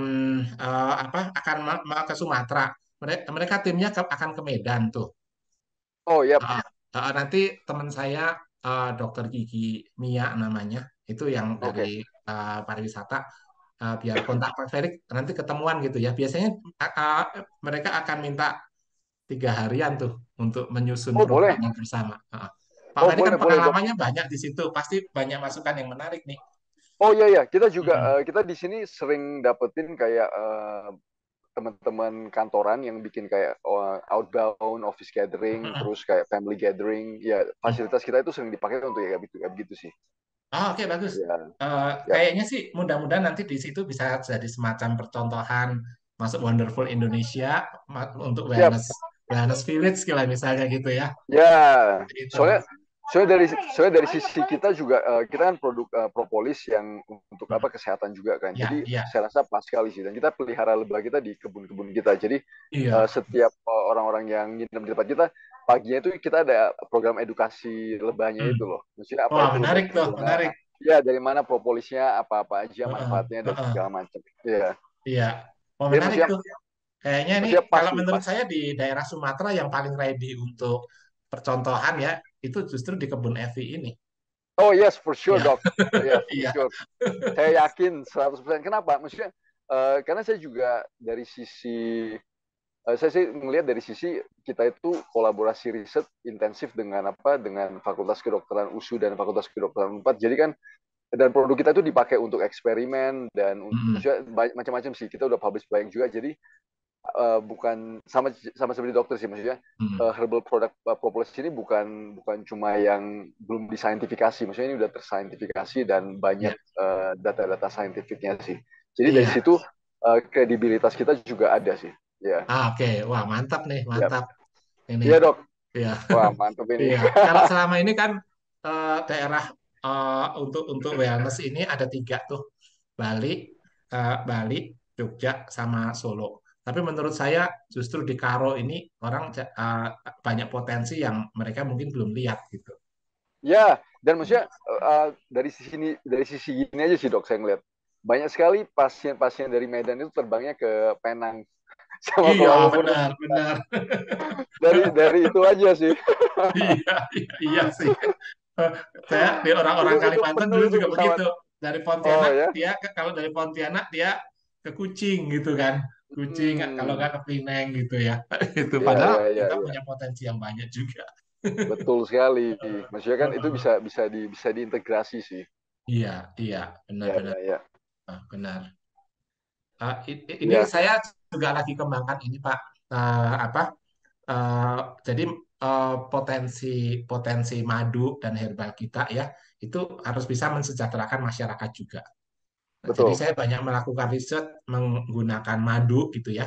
Speaker 2: apa akan ke Sumatera. Mereka timnya akan ke Medan tuh.
Speaker 1: Oh, ya.
Speaker 2: Nanti teman saya Dokter Gigi Mia namanya itu yang dari
Speaker 1: Oke.
Speaker 2: pariwisata biar kontak Pak Ferik nanti ketemuan gitu ya. Biasanya mereka akan minta 3 harian tuh untuk menyusun
Speaker 1: Oh, boleh.
Speaker 2: programnya bersama. Pak
Speaker 1: Oh,
Speaker 2: Ferik kan
Speaker 1: boleh, boleh, Dok.
Speaker 2: pengalamannya banyak di situ, pasti banyak masukan yang menarik nih.
Speaker 1: Oh, iya, iya. Kita juga
Speaker 2: Mm-mm.
Speaker 1: kita di sini sering dapetin kayak teman-teman kantoran yang bikin kayak outbound office gathering,
Speaker 2: Mm-mm.
Speaker 1: terus kayak family gathering. Ya, fasilitas kita itu sering dipakai untuk kayak begitu sih.
Speaker 2: Oke, bagus.
Speaker 1: Ya, ya,
Speaker 2: Kayaknya sih mudah-mudahan nanti di situ bisa jadi semacam percontohan masuk Wonderful Indonesia untuk
Speaker 1: siap.
Speaker 2: wellness village kalau misalnya gitu ya.
Speaker 1: Ya,
Speaker 2: Itu.
Speaker 1: soalnya soalnya dari sisi kita juga kita kan produk propolis yang untuk
Speaker 2: Mm.
Speaker 1: apa kesehatan juga kan.
Speaker 2: Ya,
Speaker 1: Jadi
Speaker 2: iya,
Speaker 1: saya rasa pas sekali sih. Dan kita pelihara lebah kita di kebun-kebun kita. Jadi
Speaker 2: iya.
Speaker 1: setiap orang-orang yang nginep di tempat kita paginya itu kita ada program edukasi lebahnya
Speaker 2: Hmm.
Speaker 1: itu loh. Maksudnya apa
Speaker 2: Wah,
Speaker 1: itu lebah
Speaker 2: menarik
Speaker 1: itu
Speaker 2: tuh,
Speaker 1: gimana?
Speaker 2: menarik.
Speaker 1: Ya dari mana propolisnya apa-apa aja
Speaker 2: Heeh,
Speaker 1: manfaatnya dan
Speaker 2: heeh.
Speaker 1: segala macam. Iya.
Speaker 2: Iya. Oh,
Speaker 1: Jadi
Speaker 2: menarik tuh. Kayaknya ini
Speaker 1: maksudnya pas
Speaker 2: kalau
Speaker 1: sih
Speaker 2: menurut
Speaker 1: pas.
Speaker 2: saya di daerah Sumatera yang paling ready untuk percontohan ya, itu justru di kebun Evi ini.
Speaker 1: Oh yes for sure
Speaker 2: Ya,
Speaker 1: dok. Ya for
Speaker 2: iya.
Speaker 1: sure. Saya yakin 100%. Kenapa? Maksudnya karena saya juga dari sisi saya sih melihat dari sisi kita itu kolaborasi riset intensif dengan apa dengan Fakultas Kedokteran USU dan Fakultas Kedokteran 4. Jadi kan dan produk kita itu dipakai untuk eksperimen dan
Speaker 2: Mm-mm.
Speaker 1: maksudnya macam-macam sih. Kita udah publish banyak juga. Jadi bukan sama sama seperti dokter sih maksudnya
Speaker 2: Mm.
Speaker 1: herbal product propolis ini bukan bukan cuma yang belum disaintifikasi maksudnya ini udah tersaintifikasi dan banyak
Speaker 2: Iya,
Speaker 1: data-data saintifiknya sih jadi dari
Speaker 2: iya.
Speaker 1: situ kredibilitas kita juga ada sih ya
Speaker 2: Oke. Wah, mantap nih,
Speaker 1: ya
Speaker 2: mantap. Ini,
Speaker 1: iya dok
Speaker 2: iya.
Speaker 1: wah mantap ini
Speaker 2: Iya, kalau selama ini kan daerah untuk wellness ini ada 3 tuh, Bali, Bali, Jogja, sama Solo. Tapi menurut saya justru di Karo ini orang banyak potensi yang mereka mungkin belum lihat gitu.
Speaker 1: Ya, dan maksudnya dari sisi gini aja sih dok, saya ngeliat banyak sekali pasien-pasien dari Medan itu terbangnya ke Penang sama
Speaker 2: Iya,
Speaker 1: Kuala Lumpur.
Speaker 2: benar, benar.
Speaker 1: Dari itu aja sih.
Speaker 2: Iya, iya, iya sih. Eh, Saya di orang-orang
Speaker 1: Itu
Speaker 2: Kalimantan
Speaker 1: penuh
Speaker 2: dulu
Speaker 1: itu
Speaker 2: juga
Speaker 1: pesawat.
Speaker 2: begitu. Dari
Speaker 1: Oh
Speaker 2: Pontianak
Speaker 1: ya.
Speaker 2: dia kalau dari Pontianak dia ke Kucing gitu kan. Kucing kalau
Speaker 1: Hmm.
Speaker 2: nggak ke Pineng gitu ya. Itu
Speaker 1: Ya,
Speaker 2: padahal
Speaker 1: ya, ya,
Speaker 2: kita
Speaker 1: ya.
Speaker 2: punya potensi yang banyak juga.
Speaker 1: Betul sekali. Maksudnya kan itu
Speaker 2: Heeh.
Speaker 1: bisa diintegrasi sih.
Speaker 2: Iya, iya,
Speaker 1: Ya,
Speaker 2: benar-benar.
Speaker 1: ya, ya.
Speaker 2: Benar. Ini
Speaker 1: Ya,
Speaker 2: saya juga lagi kembangkan ini Pak. Apa? eh, jadi potensi potensi madu dan herbal kita ya itu harus bisa mensejahterakan masyarakat juga. Nah, jadi
Speaker 1: betul.
Speaker 2: saya banyak melakukan riset menggunakan madu gitu ya,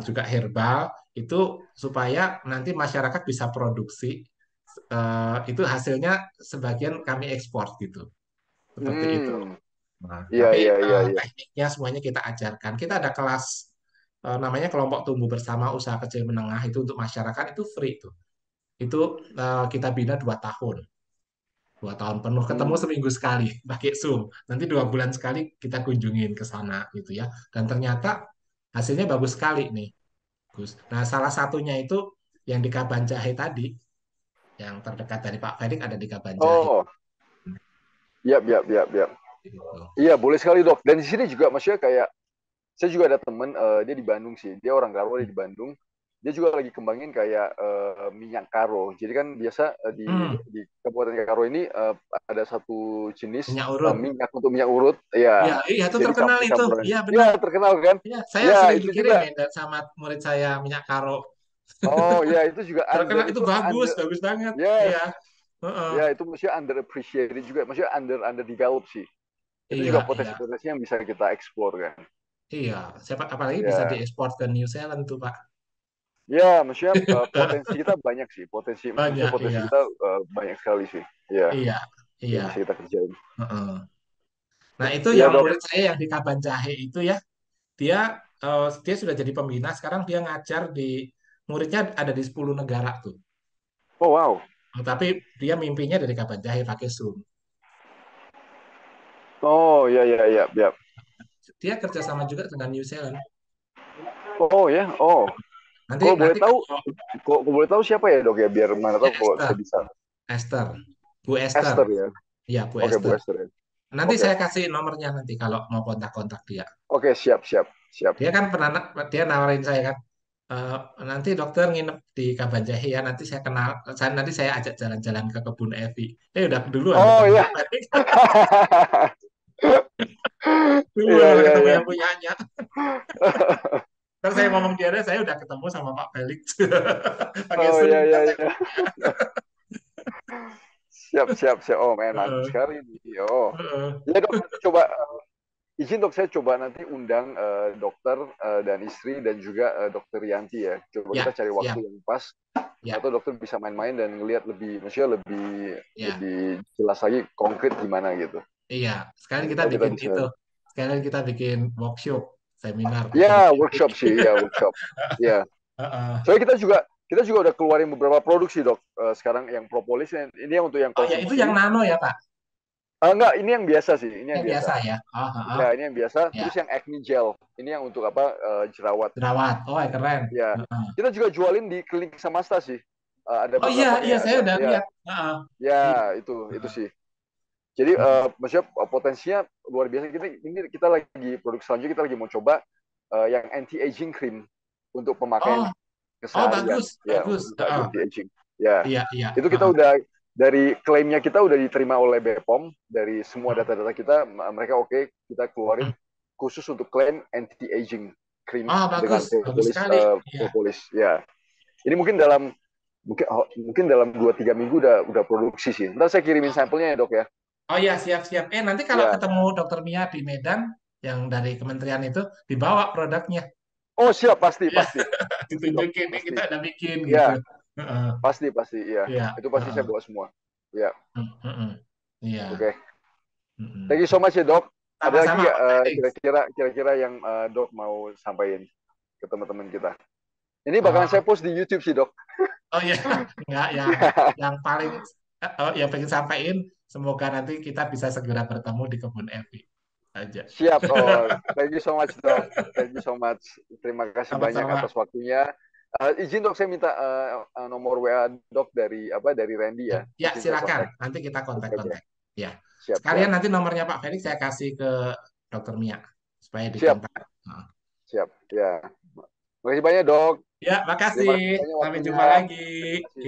Speaker 2: juga herbal itu supaya nanti masyarakat bisa produksi itu hasilnya sebagian kami ekspor gitu, seperti itu.
Speaker 1: Hmm.
Speaker 2: Nah,
Speaker 1: Iya,
Speaker 2: tapi
Speaker 1: iya, iya, iya.
Speaker 2: tekniknya semuanya kita ajarkan. Kita ada kelas namanya kelompok tumbuh bersama usaha kecil menengah itu untuk masyarakat itu free tuh. Itu kita bina 2 tahun, 2 tahun penuh ketemu
Speaker 1: Hmm.
Speaker 2: seminggu sekali pakai Zoom. Nanti 2 bulan sekali kita kunjungin ke sana gitu ya. Dan ternyata hasilnya bagus sekali nih, Gus. Nah, salah satunya itu yang di Kabanjahe tadi, yang terdekat dari Pak Fedik ada di Kabanjahe.
Speaker 1: Oh, iya, iya, iya, iya.
Speaker 2: Gitu.
Speaker 1: Iya, boleh sekali dok. Dan di sini juga maksudnya kayak saya juga ada temen dia di Bandung sih. Dia orang Karo, dia di Bandung. Dia juga lagi kembangin kayak minyak karo. Jadi kan biasa
Speaker 2: Hmm,
Speaker 1: di Kabupaten Karo ini ada satu jenis
Speaker 2: minyak urut.
Speaker 1: minyak untuk minyak urut.
Speaker 2: Ya,
Speaker 1: Ya,
Speaker 2: iya itu
Speaker 1: jadi
Speaker 2: terkenal itu.
Speaker 1: campur-campuran.
Speaker 2: Iya benar.
Speaker 1: Ya, terkenal kan?
Speaker 2: Iya, saya
Speaker 1: Ya,
Speaker 2: sering
Speaker 1: itu
Speaker 2: dikirim
Speaker 1: juga.
Speaker 2: nih sama murid saya minyak karo.
Speaker 1: Oh, ya itu juga
Speaker 2: Terkenal itu bagus,
Speaker 1: under
Speaker 2: bagus banget.
Speaker 1: yes.
Speaker 2: Iya, heeh.
Speaker 1: Ya, itu maksudnya underappreciated juga. Maksudnya underdeveloped sih. Itu juga
Speaker 2: Iya, iya,
Speaker 1: potensi-potensi yang bisa kita eksplor kan.
Speaker 2: iya. Siapa apalagi bisa
Speaker 1: Ya,
Speaker 2: diekspor ke New Zealand tuh, Pak.
Speaker 1: ya, maksudnya potensi kita banyak sih. Maksudnya
Speaker 2: Banyak,
Speaker 1: potensi
Speaker 2: iya.
Speaker 1: kita banyak sekali sih. Ya,
Speaker 2: Iya, iya.
Speaker 1: yang bisa kita kerjain.
Speaker 2: Heeh. Nah, itu
Speaker 1: Iya
Speaker 2: yang
Speaker 1: dok.
Speaker 2: murid saya yang di Kaban Jahe itu ya, dia dia sudah jadi pembina, sekarang dia ngajar di muridnya ada di 10 negara tuh.
Speaker 1: Oh wow.
Speaker 2: Tapi dia mimpinya dari Kaban Jahe pakai Zoom.
Speaker 1: Oh iya iya iya. Ya.
Speaker 2: Dia kerjasama juga dengan New Zealand.
Speaker 1: Oh ya. Oh.
Speaker 2: Nanti
Speaker 1: Kalau boleh
Speaker 2: nanti
Speaker 1: tahu,
Speaker 2: kalau
Speaker 1: kalau boleh tahu siapa ya dok ya? Biar mana
Speaker 2: ya
Speaker 1: tahu kalau
Speaker 2: Esther,
Speaker 1: saya bisa.
Speaker 2: Esther, Bu Esther.
Speaker 1: Esther ya.
Speaker 2: Iya, Bu
Speaker 1: Oke Bu
Speaker 2: Esther.
Speaker 1: Esther ya.
Speaker 2: Nanti
Speaker 1: Oke.
Speaker 2: saya kasih nomornya nanti kalau mau kontak-kontak dia.
Speaker 1: Oke siap siap siap.
Speaker 2: Dia kan pernah dia nawarin saya kan, "Eh, nanti dokter nginep di Kabanjahe ya, nanti saya ajak jalan-jalan ke kebun Evi." Udah duluan
Speaker 1: Oh
Speaker 2: ketemu.
Speaker 1: iya.
Speaker 2: Duluan
Speaker 1: Iya
Speaker 2: malah
Speaker 1: iya
Speaker 2: ketemu
Speaker 1: iya.
Speaker 2: yang punyanya. Terus saya ngomong dia, saya udah ketemu sama Pak Felix. Pakai
Speaker 1: Oh
Speaker 2: Zoom
Speaker 1: iya iya
Speaker 2: kan saya
Speaker 1: iya.
Speaker 2: ngomong dia.
Speaker 1: Siap siap siap. Oh men mantap
Speaker 2: Heeh,
Speaker 1: sekali nih. Oh.
Speaker 2: heeh.
Speaker 1: Ya dok nanti coba izin dok saya coba nanti undang dokter dan istri dan juga dokter Yanti ya. Coba kita
Speaker 2: Ya,
Speaker 1: cari waktu
Speaker 2: siap.
Speaker 1: yang pas
Speaker 2: Ya,
Speaker 1: atau dokter bisa main-main dan ngelihat maksudnya lebih
Speaker 2: ya.
Speaker 1: lebih jelas lagi konkret gimana gitu.
Speaker 2: Iya, sekali
Speaker 1: Nanti
Speaker 2: kita
Speaker 1: kita
Speaker 2: bikin
Speaker 1: bisa.
Speaker 2: itu. Sekali kita bikin workshop, seminar pakai
Speaker 1: Ya
Speaker 2: teknik.
Speaker 1: workshop sih ya workshop. Ya.
Speaker 2: Heeh.
Speaker 1: Soalnya kita juga udah keluarin beberapa produksi dok sekarang yang propolis ini yang untuk yang
Speaker 2: Oh ya, itu yang
Speaker 1: konsumsi.
Speaker 2: nano ya, Pak?
Speaker 1: Enggak, ini yang biasa sih, ini yang
Speaker 2: Yang
Speaker 1: biasa.
Speaker 2: biasa ya? Oh, heeh.
Speaker 1: Ya, ini yang biasa.
Speaker 2: Ya,
Speaker 1: Terus yang acne gel, ini yang untuk apa jerawat.
Speaker 2: jerawat. Oh, keren.
Speaker 1: Ya,
Speaker 2: Heeh.
Speaker 1: kita juga jualin di klinik Samasta sih. Ada
Speaker 2: Oh iya,
Speaker 1: beberapa
Speaker 2: iya
Speaker 1: nih,
Speaker 2: saya
Speaker 1: ada
Speaker 2: udah
Speaker 1: ya,
Speaker 2: lihat. Heeh. Iya.
Speaker 1: ya itu
Speaker 2: Heeh.
Speaker 1: sih. Jadi
Speaker 2: Heeh.
Speaker 1: maksudnya potensinya luar biasa. Kita lagi produk selanjutnya kita lagi mau coba yang anti aging cream untuk pemakaian
Speaker 2: Oh, oh
Speaker 1: keseharian,
Speaker 2: bagus,
Speaker 1: ya untuk
Speaker 2: bagus. Heeh.
Speaker 1: anti aging. Ya,
Speaker 2: Iya, iya.
Speaker 1: itu kita
Speaker 2: Heeh.
Speaker 1: udah dari klaimnya kita udah diterima oleh BPOM dari semua
Speaker 2: Heeh.
Speaker 1: data-data kita, mereka oke kita keluarin
Speaker 2: Heeh.
Speaker 1: khusus untuk klaim anti aging cream
Speaker 2: Oh, bagus,
Speaker 1: dengan
Speaker 2: bagus sekali. Iya.
Speaker 1: propolis. Ya, ini mungkin dalam 2-3 minggu udah produksi sih. Ntar saya kirimin
Speaker 2: Oh,
Speaker 1: sampelnya ya dok ya.
Speaker 2: oh iya, siap-siap. Nanti kalau
Speaker 1: Ya.
Speaker 2: ketemu Dokter Mia di Medan, yang dari kementerian itu, dibawa produknya.
Speaker 1: Oh siap pasti
Speaker 2: Iya,
Speaker 1: pasti pasti dok
Speaker 2: ditunjukin nih
Speaker 1: pasti.
Speaker 2: kita udah bikin gitu.
Speaker 1: Ya
Speaker 2: Heeh.
Speaker 1: pasti iya.
Speaker 2: Iya,
Speaker 1: Itu pasti
Speaker 2: heeh.
Speaker 1: saya bawa semua. Ya
Speaker 2: Heeh. Iya.
Speaker 1: oke. Okay.
Speaker 2: Heeh.
Speaker 1: Thank you so much ya dok. Ada lagi
Speaker 2: Sama-sama
Speaker 1: nggak
Speaker 2: Pak Felix.
Speaker 1: kira-kira yang dok mau sampaikan ke teman-teman kita? Ini bakalan
Speaker 2: Oh,
Speaker 1: saya post di YouTube sih dok.
Speaker 2: oh iya, enggak yang paling yang pengen sampaikan, semoga nanti kita bisa segera bertemu di kebun Evi aja.
Speaker 1: Siap. Oh, thank you so much, Dok. Thank you so much. Terima kasih banyak atas
Speaker 2: Sama-sama.
Speaker 1: waktunya. Izin Dok, saya minta nomor WA Dok dari Randy
Speaker 2: Ya,
Speaker 1: ya.
Speaker 2: ya,
Speaker 1: Mungkin saya
Speaker 2: silakan.
Speaker 1: kontak.
Speaker 2: Nanti kita
Speaker 1: Oke, oke.
Speaker 2: kontak-kontak. Ya.
Speaker 1: Siap,
Speaker 2: Sekalian
Speaker 1: siap.
Speaker 2: nanti nomornya Pak Felix saya kasih ke Dokter Mia supaya
Speaker 1: Siap,
Speaker 2: dikontak. Nah.
Speaker 1: siap. Ya. Terima kasih banyak, Dok.
Speaker 2: Ya,
Speaker 1: Terima
Speaker 2: makasih.
Speaker 1: kasih banyak
Speaker 2: Sampai
Speaker 1: waktunya.
Speaker 2: jumpa lagi.
Speaker 1: Terima kasih.